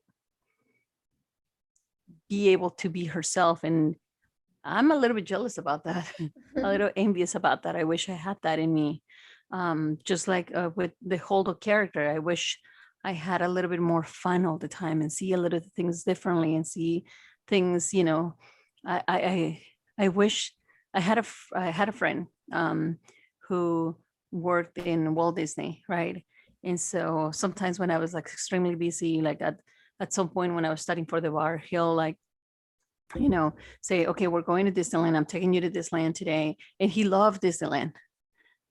be able to be herself. And I'm a little bit jealous about that, a little envious about that. I wish I had that in me. Just like with the Holdo character, I wish I had a little bit more fun all the time and see a little things differently and see things, you know. I wish I had a friend who worked in Walt Disney, right? And so sometimes when I was like extremely busy, like at some point when I was studying for the bar, he'll like, you know, say, okay, we're going to Disneyland. I'm taking you to Disneyland today. And he loved Disneyland.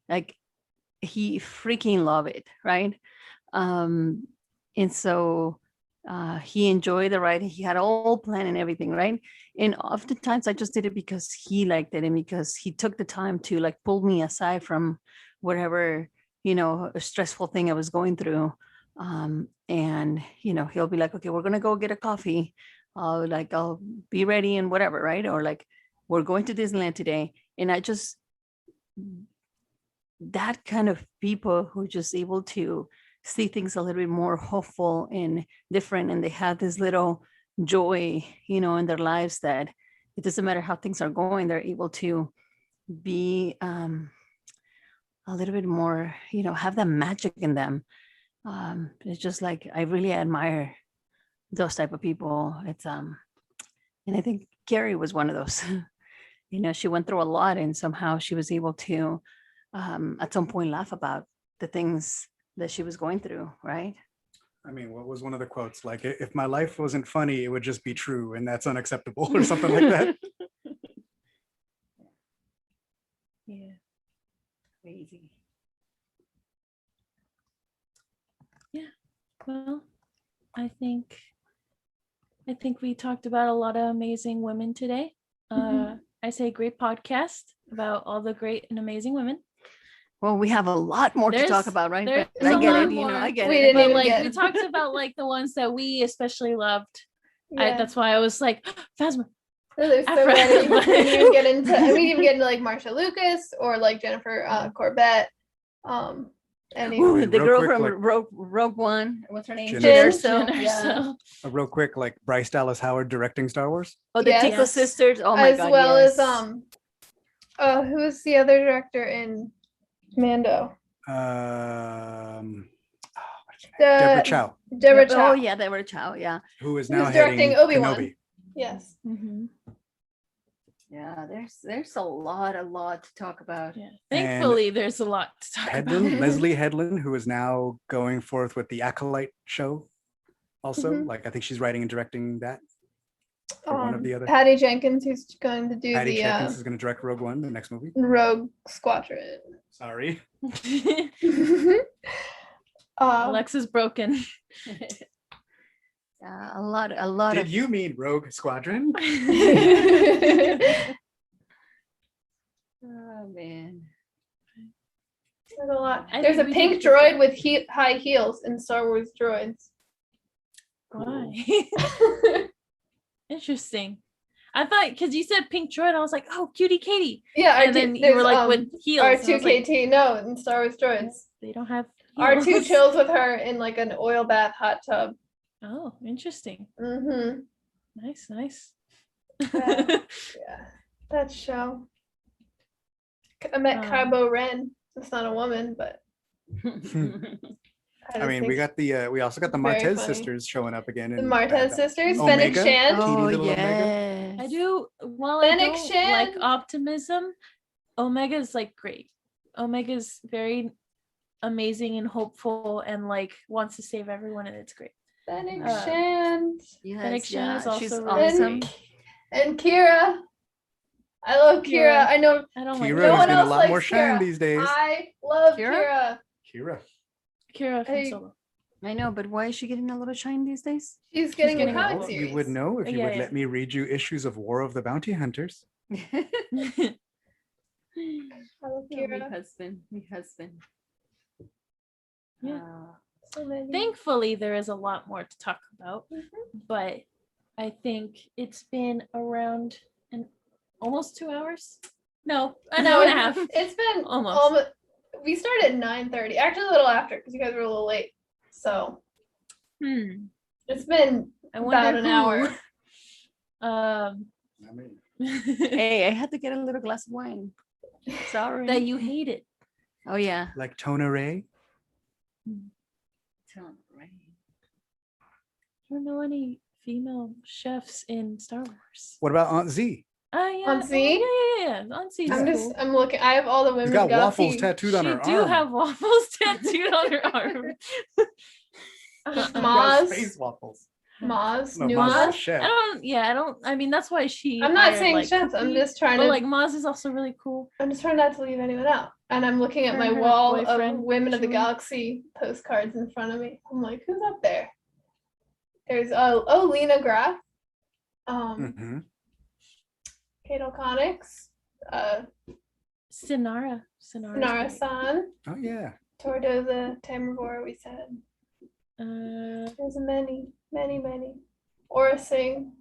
Like, he freaking loved it, right? And so he enjoyed the ride. He had all plan and everything, right? And oftentimes I just did it because he liked it and because he took the time to like pull me aside from whatever, you know, a stressful thing I was going through. And, you know, he'll be like, okay, we're going to go get a coffee. I'll be ready and whatever, right? Or like, we're going to Disneyland today. And I just, that kind of people who just able to see things a little bit more hopeful and different, and they have this little joy, you know, in their lives, that it doesn't matter how things are going, they're able to be a little bit more, you know, have that magic in them. It's just like, I really admire those type of people. It's and I think Carrie was one of those. You know, she went through a lot and somehow she was able to at some point laugh about the things that she was going through, right? I mean, what was one of the quotes? Like, if my life wasn't funny, it would just be true, and that's unacceptable, or something like that. Yeah. Crazy. Well, I think we talked about a lot of amazing women today. I say great podcast about all the great and amazing women. Well, we have a lot more to talk about, right? there's But I a get lot it, you know, I more. get We it. didn't But even like get- we talked about like the ones that we especially loved. Yeah. That's why I was like, Phasma. No, there's so Afra- many. We didn't even get into. I mean, we didn't even get into like Marsha Lucas or like Jennifer Corbett. Any Ooh, Wait, the real girl quick, from like- Rogue One. What's her name? Jyn Jyn. Erso. Jyn Yeah. Erso. Real quick, like Bryce Dallas Howard directing Star Wars. Oh, the Yes. Tico Yes. sisters. Oh my as God. well yes. as who's the other director in Mando? Deborah Chow, Deborah Yep. Chow. Oh yeah, Deborah Chow. Yeah. who is Who's now directing heading Obi-Wan. Kenobi. Yes. Mhm. Yeah. There's a lot to talk about. Yeah. Thankfully, there's a lot to talk Headland, about. Leslie Headland, who is now going forth with the Acolyte show. Also, Mhm. like I think she's writing and directing that. For one of the other. Patty Jenkins, who's going to do Patty the Jenkins is going to direct Rogue One, the next movie. Rogue Squadron. Sorry. Alexa's broken. Yeah, a lot Did of. you mean Rogue Squadron? Oh man. There's a lot. I There's a think we pink did- droid with high heels in Star Wars droids. Why? Interesting. I thought because you said pink droid, I was like, oh, cutie Katie. Yeah, And then you were like with heels. and I was like, R2KT. No, in Star Wars droids. they don't have R2 heels. chills with her in like an oil bath hot tub. Oh, interesting. Mm-hmm. Nice. Yeah, that show. I met Kybo Ren. It's not a woman, but I mean, we also got the Very Martez funny. sisters showing up again. the in Martez Bad sisters, Batch. Fennec Omega? Shan. Katie Oh Little Omega? yes. I do. While Fennec I don't like Shan. optimism, Omega's like great. Omega's very amazing and hopeful and like wants to save everyone, and it's great. Fennec Uh, Shan. Yes, Fennec Shan is she's also really awesome. great. And Kira. I love Kira. Kira. I know I don't Kira like No is one getting a else lot likes more shine Kira. these days. I love Kira? Kira. Kira from Hey. Solo. I know, but why is she getting a little shine these days? She's getting getting a a comic book. series. You would know if you Yeah, would yeah. let me read you issues of War of the Bounty Hunters. I love My Kira. husband. Yeah. So many. Thankfully, there is a lot more to talk about, Mhm. but I think it's been around almost 2 hours. No, an hour and a half. It's been Almost. We started at 9:30, actually a little after because you guys were a little late. So it's been I wonder about an hour. I mean, Hey, I had to get a little glass of wine. Sorry. that you hate it. Oh yeah. like Tona Ray. Right. I don't know any female chefs in Star Wars. What about Aunt Z? Yeah. Aunt Z? Yeah. Aunt Z. I'm looking. I have all the She's women. got Galaxy. waffles tattooed on her She do arm. have waffles tattooed on her arm. She got Maz, space waffles. Maz, No, new Maz is a Maz. chef. I mean, that's why she. I'm not hired, saying like, chefs. I'm Cookie, just trying but to. like Maz is also really cool. I'm just trying not to leave anyone out. And I'm looking at Her my and her wall of boyfriend, Women of the Chewie. Galaxy postcards in front of me. I'm like, who's up there? There's Lena Graff, Mhm. Kate O'Connix, Sinara. Nara-san, Oh yeah. Tordoza, Tamravora, we said. There's many. Aura Singh,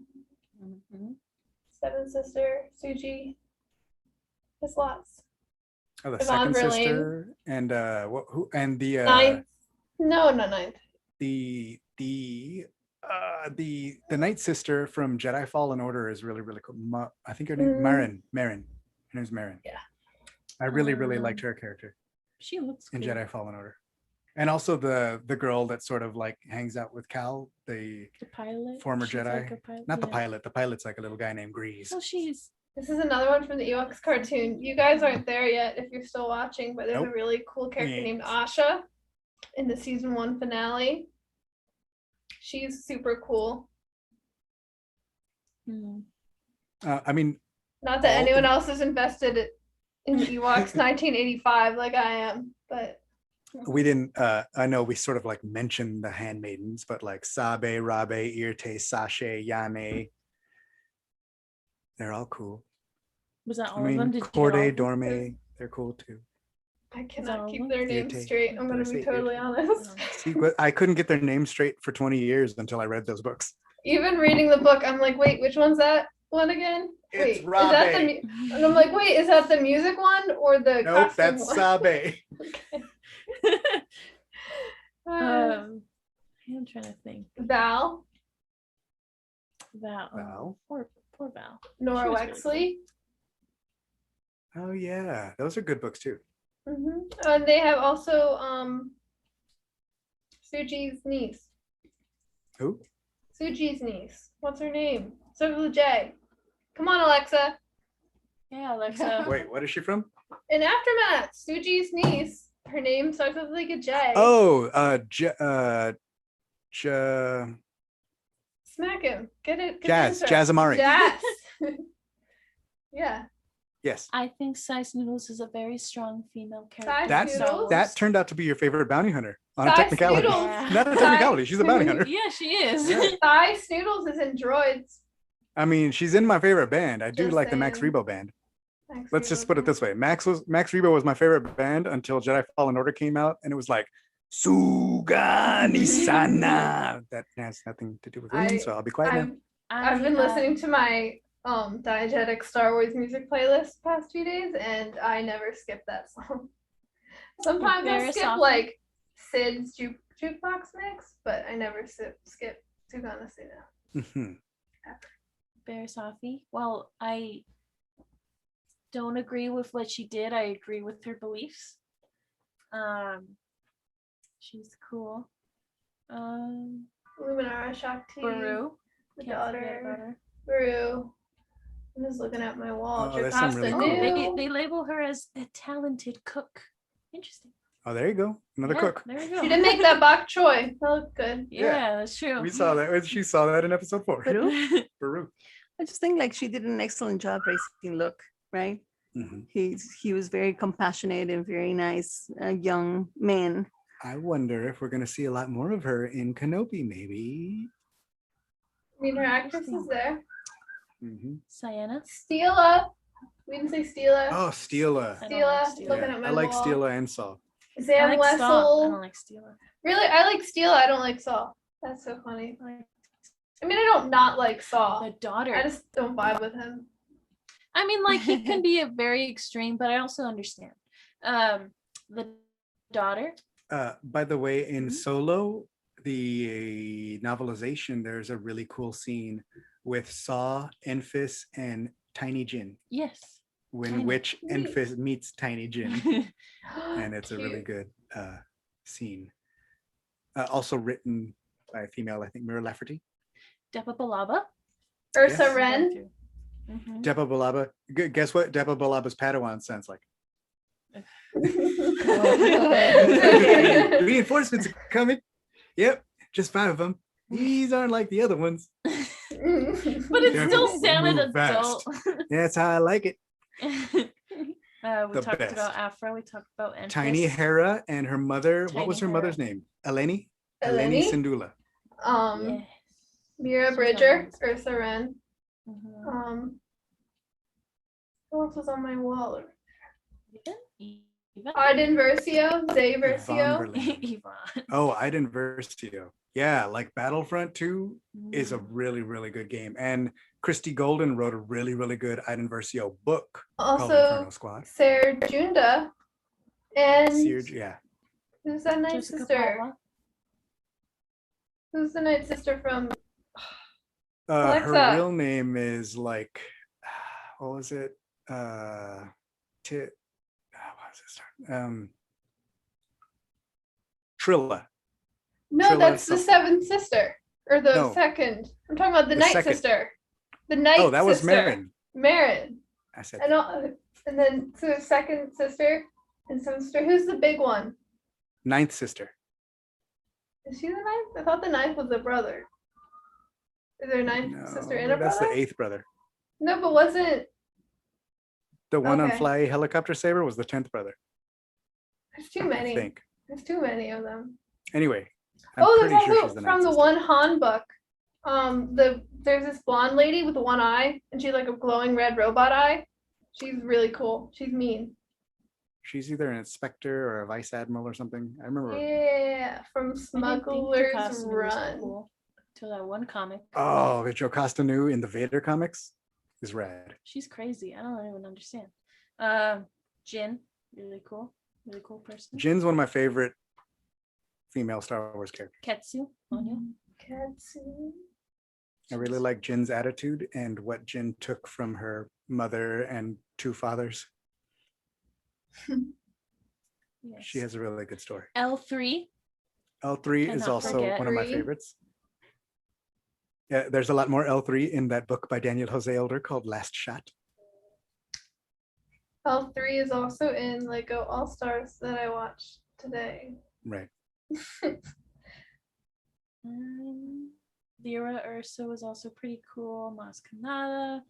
Seven Sister, Suji. There's lots. Oh, the Yvonne second Verlaine. sister and who and the Ninth. No, not ninth. the night sister from Jedi Fallen Order is really cool. I think her name Marin. Her name's Marin. Yeah. I really liked her character She looks cool. in Jedi Fallen Order, and also the girl that sort of like hangs out with Cal, the pilot. former She's Jedi. like a pilot. Not the pilot. The pilot's like a little guy named Grease. Oh, she's. This is another one from the Ewoks cartoon. You guys aren't there yet if you're still watching, but there's a Nope. really cool character We named ain't. Asha in the season 1 finale. She's super cool. I mean, Not that all anyone of- else is invested in Ewoks 1985 like I am, but we didn't. I know we sort of like mentioned the handmaidens, but like Sabe, Rabe, Irte, Sashe, Yame, they're all cool. Was that all I mean, of them? Did you get all Corday, of them? Dorme, they're cool too. I all cannot of keep them? their names Irte. straight. I'm Did going I to be say totally Irte? honest. See, but I couldn't get their names straight for 20 years until I read those books. Even reading the book, I'm like, wait, which one's that one again? It's Wait, is that the Rabe. and I'm like, wait, is that the music one or the Nope, costume that's one? Sabe. I'm trying to think. Val, Val. Val? Poor Val. Nora She was really Wexley. Oh yeah, those are good books too. And they have also Suji's niece. Who? Suji's niece. What's her name? Starts with a J. Come on, Alexa. Yeah, Alexa. Wait, what is she from? In Aftermath, Suji's niece. Her name starts with like a J. Oh, Smack him. Get it. Jazz Amari. Jazz. Yeah. Yes. I think Size Noodles is a very strong female Size character. That's Noodles? that turned out to be your favorite bounty hunter on a Size technicality. Noodles. Yeah. Not a technicality. She's a bounty hunter. Yeah, she is. Yeah. Thigh Snoodles is in Droids. I mean, she's in my favorite band. I do Just like the Max saying. Rebo band. Max Let's just Rebo. put it this way: Max Rebo was my favorite band until Jedi Fallen Order came out, and it was like Suganisana. That has nothing to do with women, so I'll be quiet now. I've been listening to my diegetic Star Wars music playlist the past few days, and I never skip that song. Sometimes I Very skip soft. like Sid's jukebox mix, but I never skip Suganisana. Mhm. Bear Safi. Well, I don't agree with what she did. I agree with her beliefs. She's cool. Luminara Shakti, Baru. the Can't forget about daughter, her. Baru. I'm just looking at my wall. Oh, there's some really Oh, cool- they label her as a talented cook. Interesting. Oh, there you go. Another Yeah, cook. There we go. She did make that bok choy. That looked good. Yeah, that's true. We saw that. She saw that in episode 4. Peru? Peru. I just think like she did an excellent job raising Luke, right? Mhm. He was very compassionate and very nice young man. I wonder if we're going to see a lot more of her in Kenobi, maybe. I mean, her actress is there. Mhm. Sienna. Steela. We didn't say Steela. Oh, Steela. I don't like Steela. Steela. Looking Yeah, at my I like wall. Steela and Saul. I Sam like Saw. I Wessel. don't like Steela. Really, I like Steel. I don't like Saw. That's so funny. I mean, I don't not like Saw. The daughter. I just don't vibe with him. I mean, like he can be a very extreme, but I also understand. The daughter. By the way, in Mhm. Solo, the novelization, there's a really cool scene with Saw, Enfys, and Tiny Jin, Yes. when Tiny. which Neat. Enfys meets Tiny Jin, and it's a really Cute. good scene. Also written by a female, I think, Mira Lafferty. Depa Balaba. Ursa Yes. Ren. Mhm. Depa Balaba. Guess what Depa Balaba's Padawan sounds like? Reinforcements are coming. Yep, just 5 of them. These aren't like the other ones. But it They're still gonna sounded move adult. That's how I like it. We The talked best. about Afro. We talked about Enfys. Tiny Hera and her mother. What was Tiny her mother's Hera. name? Eleni? Eleni? Sindula. Yes. Mira She's Bridger, on Ursa Ren. Mhm. Who else was on my wall? Eva? Arden Versio, Zay Yvonne Versio. Berlin. Yvonne. Oh, Iden Versio. Yeah, like Battlefront 2 is a Mm. really, really good game. And Christy Golden wrote a really, really good Iden Versio book called Also, Inferno Squad. Sarah Junda. And Yeah. who's that night Jessica sister? Palma. Who's the night sister from? Her Alexa. real name is like, what was it? What was it start? Trilla. No, Trilla that's the something. seventh sister. Or the No. second. I'm talking about the The night second. sister. The night Oh, that was sister. Marin. Marin. I said And, and then so second sister and some sister. Who's the big one? ninth sister. Is she the ninth? I thought the ninth was the brother. Is there a ninth sister and a That's brother? the 8th brother. No, but wasn't The one on Okay. Fly Helicopter Saber was the 10th brother, there's too I many. think. There's too many of them. Anyway, I'm There's pretty sure also she's the from ninth the sister. one Han book. There's this blonde lady with one eye, and she's like a glowing red robot eye. She's really cool. She's mean. She's either an inspector or a vice admiral or something. I remember. Yeah, from I didn't think Smuggler's Jocasta was Run. cool till that one comic. Oh, the Jocasta Nu in the Vader comics is rad. She's crazy. I don't even understand. Jin, really cool person. Jin's one of my favorite female Star Wars characters. Ketsu, Anya. Katsu. I really like Jin's attitude and what Jin took from her mother and 2 fathers. Yes. She has a really good story. L3. L3 is Cannot also forget. one of my Three. favorites. Yeah, there's a lot more L3 in that book by Daniel Jose Older called Last Shot. L3 is also in Lego All Stars that I watched today. Right. Vera Ursa was also pretty cool. Maz Kanata.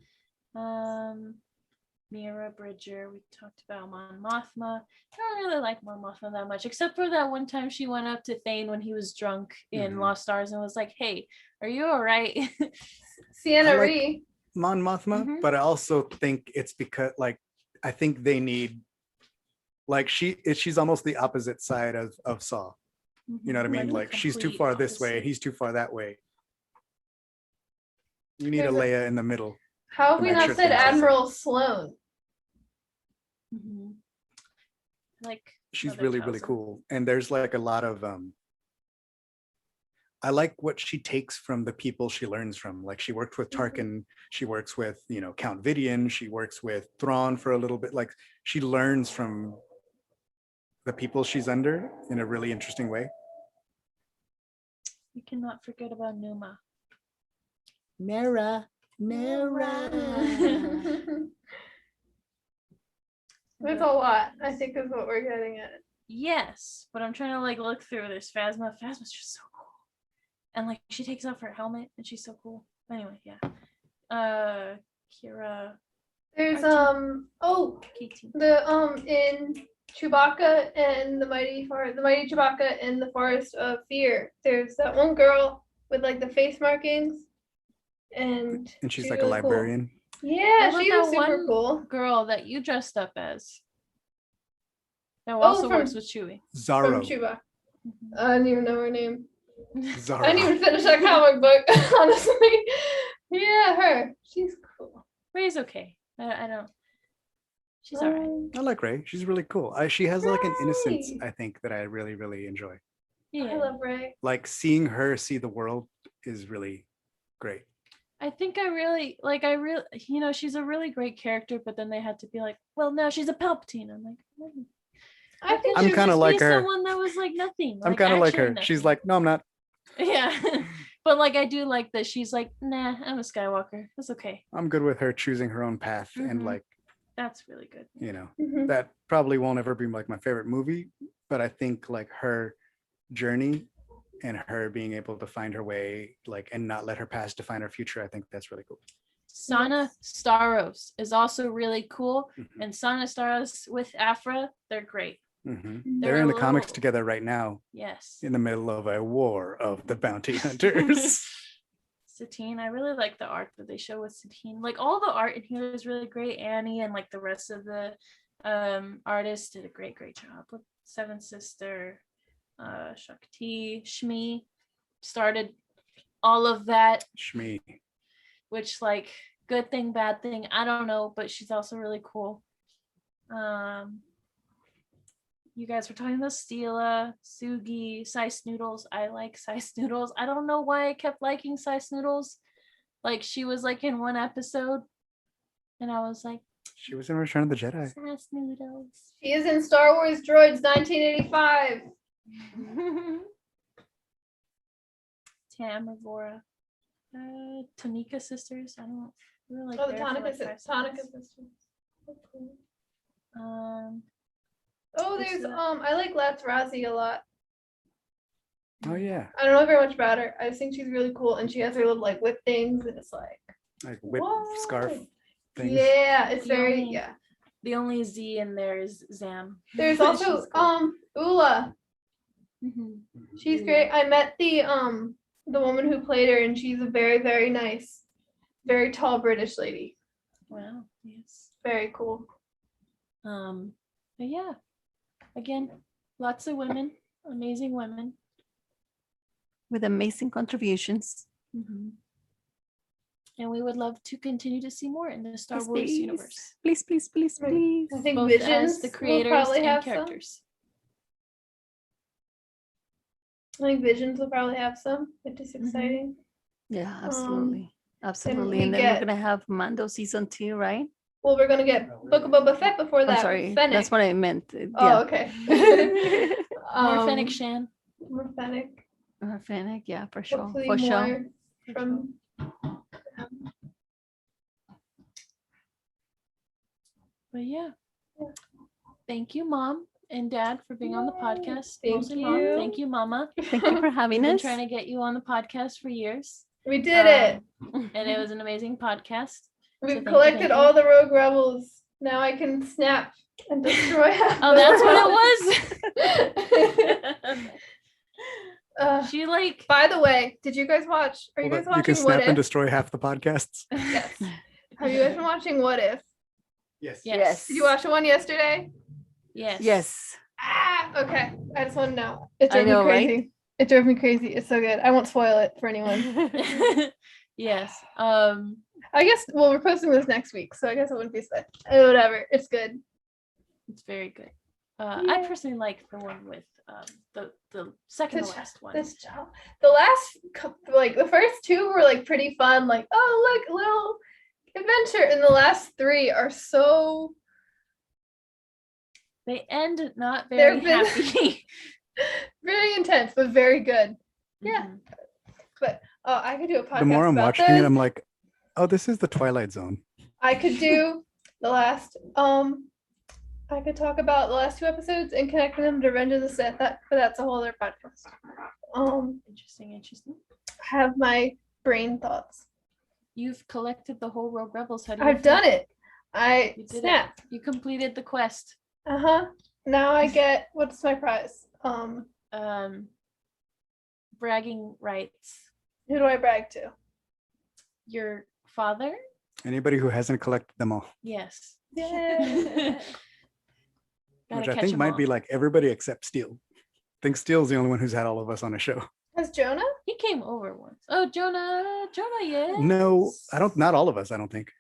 Mira Bridger. We talked about Mon Mothma. I don't really like Mon Mothma that much, except for that one time she went up to Thane when he was drunk in Mhm. Lost Stars and was like, "Hey, are you all right?" Sienna I like- Ree. Mon Mothma, Mhm. but I also think it's because I think they need she's almost the opposite side of Saw. You know what I mean? Like she's too complete far this way, opposite. he's too far that way. You need a There's a- Leia in the middle. How have to we make not sure said things are- Admiral Sloan? Mhm. Like She's Mother really, really Townsend. cool. And there's like a lot of I like what she takes from the people she learns from. Like she worked with Tarkin, she works with, Count Vidian, she works with Thrawn for a little bit. Like she learns from the people she's under in a really interesting way. We cannot forget about Numa. Nara. There's a lot, I think, is what we're getting at. Yes, but I'm trying to look through. There's Phasma. Phasma's just so cool, and she takes off her helmet and she's so cool. Anyway, yeah. Kira. There's Katie. in Chewbacca and the mighty Chewbacca in the Forest of Fear. There's that one girl with the face markings, and she's like a really cool. librarian. Yeah, What she about was that super one cool. girl that you dressed up as? That also from- works with Chewie. Zorro. From Chuba. I didn't even know her name. I didn't Zorro. even finish that comic book, honestly. Yeah, her. She's cool. Ray's okay. I don't. She's all right. I like Ray. She's really cool. She has like an innocence, Ray. I think, that I really, really enjoy. I Yeah. love Ray. Like seeing her see the world is really great. I think I really, she's a really great character, but then they had to be like, well, now she's a Palpatine. I'm like, "Hmm." I think I'm she was kinda just like be her. someone that was like nothing. I'm kind of like her. actually She's nothing. like, no, I'm not. Yeah. But like I do like that she's like, nah, I'm a Skywalker. It's okay. I'm good with her choosing her own path. And Mhm. like, That's really good. Mhm. that probably won't ever be like my favorite movie, but I think like her journey and her being able to find her way, like, and not let her past define her future, I think that's really cool. Sana Staros is also really cool. Mhm. And Sana Staros with Afra, they're great. Mhm. They're They're in a the comics little- together right now Yes. in the middle of a war of the bounty hunters. Satine, I really like the art that they show with Satine. Like all the art in here is really great. Annie and like the rest of the artists did a great job with Seven Sister, Shakti, Shmi started all of that, Shmi. which like good thing, bad thing, I don't know, but she's also really cool. You guys were talking about Steela, Sugi, Sice Noodles. I like Sice Noodles. I don't know why I kept liking Sice Noodles. Like she was like in one episode, and I was like, She was in Return of the Jedi. Sice Noodles. She is in Star Wars Droids 1985. Tamavora. Tanika sisters. I don't really like Oh, the there for, Tonica like, sisters. 5 Tonica seconds. sisters. Okay. What's Oh, there's that? I like Let's Razzie a lot. Oh yeah, I don't know very much about her. I just think she's really cool, and she has her little like whip things, and it's like like whip whoa. scarf things. Yeah, it's The very only- yeah. The only Z in there is Zam. There's also She's cool. Ula. Mhm. She's Ula. great. I met the woman who played her, and she's a very, very nice, very tall British lady. Wow. Yes. Very cool. But yeah, again, lots of women, amazing women. With amazing contributions. And we would love to continue to see more in the Star Yes, Wars please. universe, Please, please, please, Right. please. I think both Visions as the will creators probably and have some. characters. I think Visions will probably have some, which is exciting. Yeah, absolutely. Absolutely. we And then get- we're gonna have Mando season 2, right? Well, we're gonna get Book of Boba Fett before that. I'm sorry. Fennec. That's what I meant. Oh, okay. More Fennec Shan. More Fennec. Fennec, yeah, for sure. Hopefully For sure. more from. But yeah. Thank you, Mom and Dad, for being on the Yay. podcast. Thank Mostly Mom. you. Thank you, Mama. Thank you for having Been us. trying to get you on the podcast for years, We did it. and it was an amazing podcast. We've thank you, collected thank you. all the Rogue Rebels. Now I can snap and destroy half Oh, the that's what it was. was. She like By the way, did you guys watch? Are you Hold guys up, you can watching What snap and If? destroy half the podcasts. Yes. Have you guys been watching What If? Yes. yes. Did you watch the one yesterday? Yes. Yes. Ah, okay. I just want to know. It I drove know, me right? crazy. It drove me crazy. It's so good. I won't spoil it for anyone. Yes. I guess well, we're posting this next week, so I guess it wouldn't be sad. Whatever. It's good. It's very good. I Yeah. personally like the one with the second to This- last one. This job. The last like the first two were like pretty fun, like, oh look, a little adventure. And the last three are so They end not They're very been- happy. very intense, but very good. Yeah. Mhm. Oh, I could do a podcast. The more I'm about watching this. it, I'm like, oh, this is the Twilight Zone. I could do the last I could talk about the last two episodes and connecting them to Revenge of the Sith, but that's a whole other podcast. Interesting. I have my brain thoughts. You've collected the whole Rogue Rebels. How do you I've done it. I You did snap. it. You completed the quest. Uh-huh. Now I get what's my prize? Bragging rights. Who do I brag to? Your father? Anybody who hasn't collected them all. Yes. Yeah. Gotta which I catch think 'em might all. be like everybody except Steele. I think Steele's the only one who's had all of us on a show. Has Jonah? He came over once. Oh, Jonah, yes. No, I don't. Not all of us. I don't think.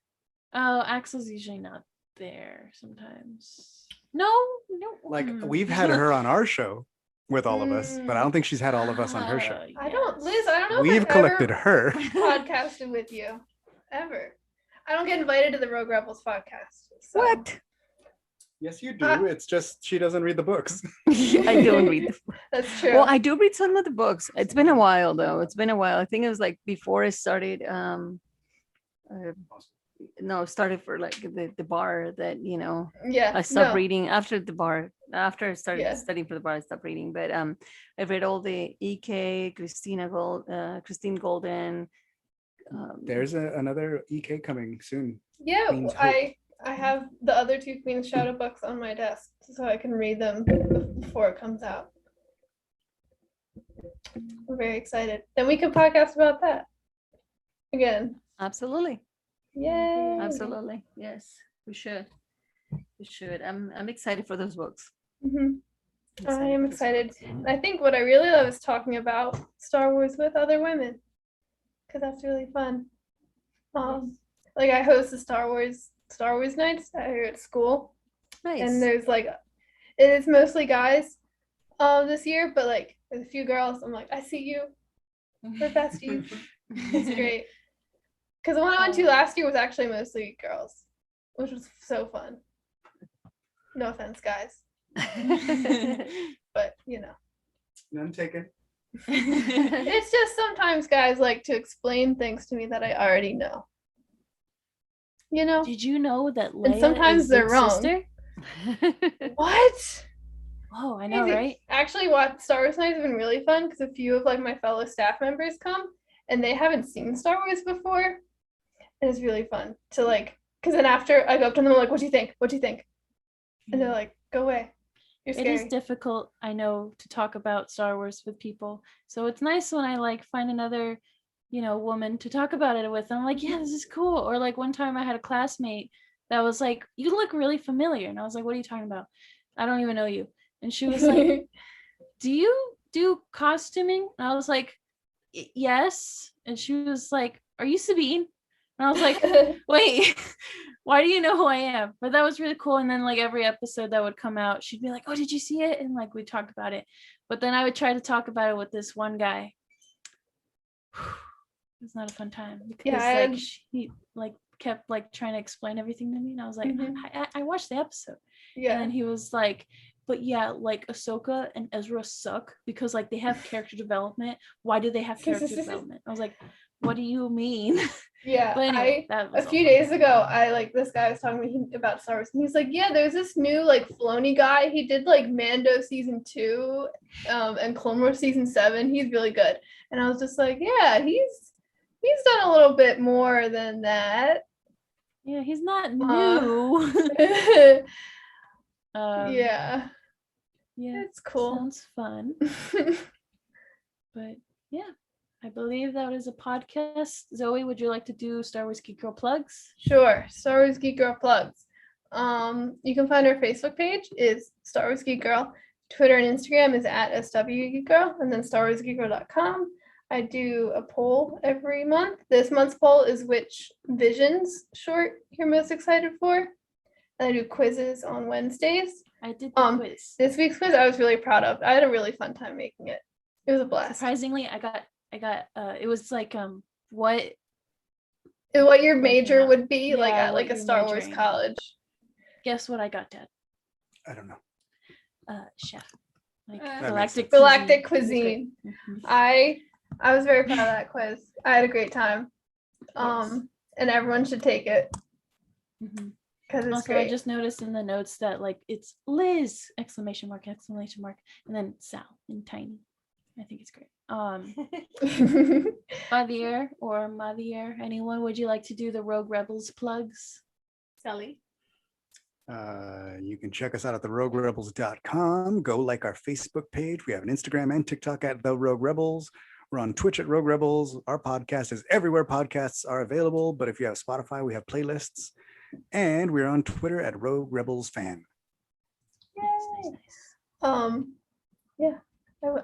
Oh, Axel's usually not there sometimes. No, no. Like we've had her on our show with all of us, but I don't think she's had all of us on her show. I don't, Liz. I don't know We've if I've collected ever her. podcasted with you ever. I don't get invited to the Rogue Rebels podcast. So. What? Yes, you do. It's just she doesn't read the books. I don't read. That's true. Well, I do read some of the books. It's been a while though. It's been a while. I think it was like before I started. No, started for like the bar that yeah. I stopped no. reading after the bar. After I started Yeah. studying for the bar, I stopped reading. But I've read all the EK, Christine Golden. There's another EK coming soon. Yeah, Queen's Hope. I have the other two Queen's Shadow books on my desk, so I can read them before it comes out. I'm very excited. Then we can podcast about that again. Absolutely. Yay! Absolutely. Yes, we should. We should. I'm excited for those books. Mhm. I Excited am for those excited. books. I think what I really love is talking about Star Wars with other women, because that's really fun. Like I host the Star Wars nights out here at school, Nice. and there's like, it is mostly guys, this year, but like there's a few girls. I'm like, I see you, we're besties. It's great. Because the one I went to last year was actually mostly girls, which was so fun. No offense, guys, but None taken. it's just sometimes guys like to explain things to me that I already know. Did you know that Leia sometimes is they're Luke's wrong. sister? What? Oh, I know, Crazy. right? Actually, what Star Wars night has been really fun because a few of like my fellow staff members come and they haven't seen Star Wars before, and it's really fun to like. Because then after I go up to them, I'm like, "What do you think? What do you think?" And they're like, "Go away. You're It scary." is difficult, I know, to talk about Star Wars with people. So it's nice when I like find another, woman to talk about it with. I'm like, yeah, this is cool. Or like one time I had a classmate that was like, you look really familiar. And I was like, what are you talking about? I don't even know you. And she was like, do you do costuming? And I was like, yes. And she was like, are you Sabine? And I was like, wait, why do you know who I am? But that was really cool. And then like every episode that would come out, she'd be like, oh, did you see it? And like we talked about it. But then I would try to talk about it with this one guy. It's not a fun time because he like kept like trying to explain everything to me. And I was like, I watched the episode. Yeah. And then he was like, but yeah, like Ahsoka and Ezra suck because like they have character development. Why do they have character development? I was like, what do you mean? Yeah, But anyway, that was a few days ago, this guy was talking to me about Star Wars, and he's like, yeah, there's this new like Filoni guy. He did like Mando season 2, and Clone Wars season 7. He's really good. And I was just like, yeah, he's done a little bit more than that. Yeah, he's not new. Yeah. Yeah, it's cool. Sounds fun. But yeah, I believe that is a podcast. Zoe, would you like to do Star Wars Geek Girl plugs? Sure. Star Wars Geek Girl plugs. You can find our Facebook page is Star Wars Geek Girl. Twitter and Instagram is at SW Geek Girl, and then StarWarsGeekGirl.com. I do a poll every month. This month's poll is which Visions short you're most excited for. And I do quizzes on Wednesdays. I did the quiz. This week's quiz I was really proud of. I had a really fun time making it. It was a blast. Surprisingly, I got it was like what your major would be, like at what like a you're Star Wars majoring. college. Guess what I got, Dad? I don't know. Chef. Like Galactic cuisine. Mhm. I was very proud of that quiz. I had a great time. Yes. And everyone should take it Mhm. because it's Also, great. I just noticed in the notes that like it's Liz exclamation mark and then Sal in tiny. I think it's great. Javier or Mavier, anyone, would you like to do the Rogue Rebels plugs? Sally. You can check us out at theroguerebels.com. Go like our Facebook page. We have an Instagram and TikTok at The Rogue Rebels. We're on Twitch at Rogue Rebels. Our podcast is everywhere podcasts are available, but if you have Spotify, we have playlists. And we're on Twitter at Rogue Rebels Fan. Yeah.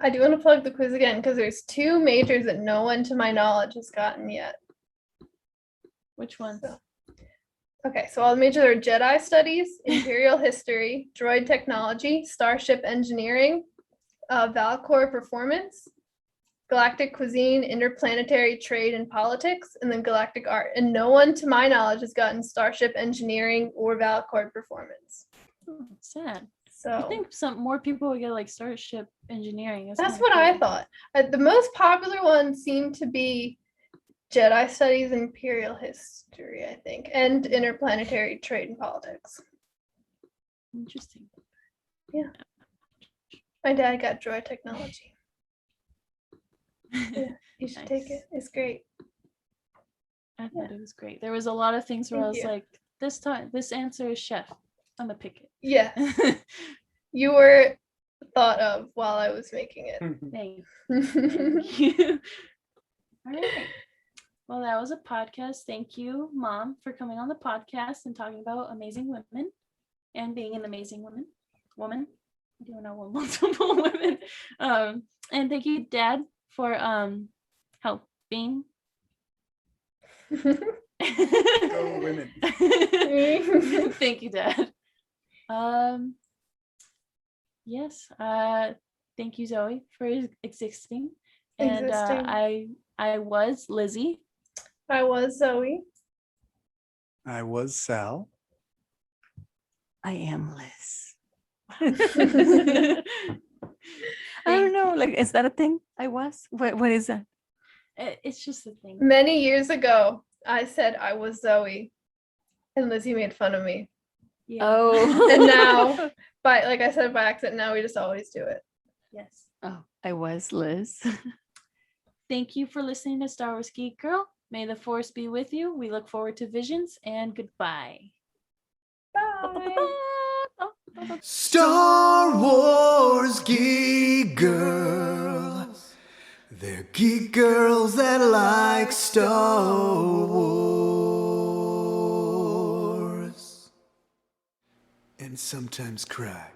I do want to plug the quiz again because there's 2 majors that no one to my knowledge has gotten yet. Which ones? So- Okay, so all the majors are Jedi Studies, Imperial History, Droid Technology, Starship Engineering, Valcor Performance, Galactic Cuisine, Interplanetary Trade and Politics, and then Galactic Art. And no one to my knowledge has gotten Starship Engineering or Valcor Performance. Oh, sad. So I think some more people would get like Starship Engineering. that's kinda what I cool. thought. The most popular ones seem to be Jedi Studies, Imperial History, I think, and Interplanetary Trade and Politics. Interesting. My dad got Droid Technology. Yeah, you should take Nice. it. It's great. I thought it was great. There was a lot of things where I Thank was you. like, this answer is chef. I'm gonna pick Yeah, it. you were thought of while I was making it. Thank you. All right. Well, that was a podcast. Thank you, Mom, for coming on the podcast and talking about amazing women and being an amazing woman. I do know multiple women. And thank you, Dad, for helping. Go women. Thank you, Dad. Yes. Thank you, Zoe, for existing. And I was Lizzy. I was Zoe. I was Sal. I am Liz. Thank I don't know. Like, is that a thing? I was. What is that? It's just a thing. Many years ago, I said I was Zoe, and Lizzie made fun of me. Yeah. Oh. And now, like I said by accident, now we just always do it. Yes. Oh, I was Liz. Thank you for listening to Star Wars Geek Girl. May the Force be with you. We look forward to visions and goodbye. Bye. Star Wars Geek Girls. They're geek girls that like Star Wars. And sometimes cry.